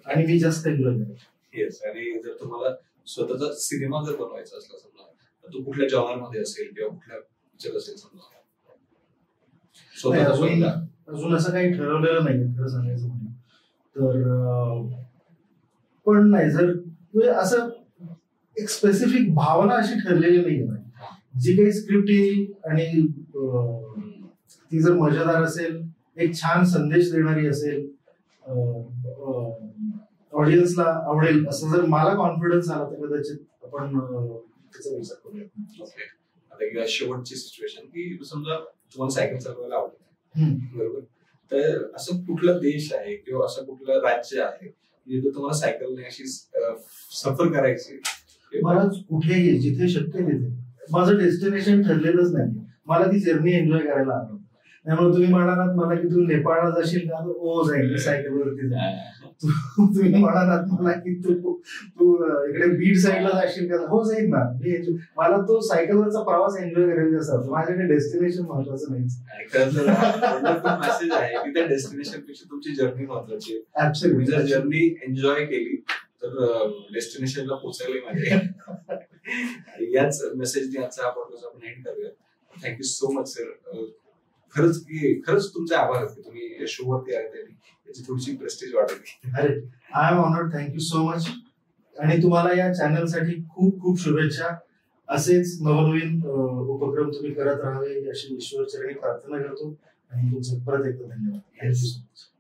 आणि मी जास्त एन्जॉय करेन. येस. आणि जर तुम्हाला स्वतःचा सिनेमा जर बनवायचा असला समजा तर तो कुठल्या जॉनरमध्ये असेल किंवा कुठल्या पिक्चर असेल समजा? अजून असं काही ठरवलेलं नाही खरं सांगायचं म्हणजे. तर पण नाही, जर असं एक स्पेसिफिक भावना अशी ठरलेली नाही. जी काही स्क्रिप्ट येईल आणि ती जर मजेदार असेल, एक छान संदेश देणारी असेल, ऑडियन्सला आवडेल असं जर मला कॉन्फिडन्स आला तर कदाचित आपण त्याचा विचार करूया. आता शेवटची सिच्युएशन की समजा तुम्हाला सायकल चालवायला आवडते बरोबर, तर असं कुठला देश आहे किंवा असं कुठलं राज्य आहे जिथे तुम्हाला सायकलने अशी सफर करायची? मला कुठेही जिथे शक्य तिथे. माझं डेस्टिनेशन ठरलेलंच नाही, मला ती जर्नी एन्जॉय करायला आवडतं. त्यामुळे तुम्ही म्हणालात मला की तू नेपाळला जाशील का, ओ जाईल सायकलवरती जाईल. तुम्ही म्हणालात मला की तू इकडे बीड साईडला जाशील का, हो जाईल ना. मला तो सायकलवरचा प्रवास एन्जॉय करायचा असतो. माझ्याकडे डेस्टिनेशन महत्वाचं नाहीच. मेसेज आहे की त्या डेस्टिनेशन पेक्षा तुमची जर्नी महत्वाची आहे. ऍब्सोल्युटली. जर जर्नी एन्जॉय केली तर डेस्टिनेशनला पोहोचायला माझे. याच मेसेजने आजचा आपण एंड करूया. Thank you so much sir. खरंच तुमचे आभार की तुम्ही या शो वरती आले त्यांनी याची थोडीशी प्रेस्टिज वाढली. अरे I am honoured, thank you so much. आणि तुम्हाला या चॅनलसाठी खूप खूप शुभेच्छा. असेच नवनवीन उपक्रम तुम्ही करत राहावे अशी ईश्वर चरणी प्रार्थना करतो आणि तुमचं परत एकदा धन्यवाद. Thank you so much.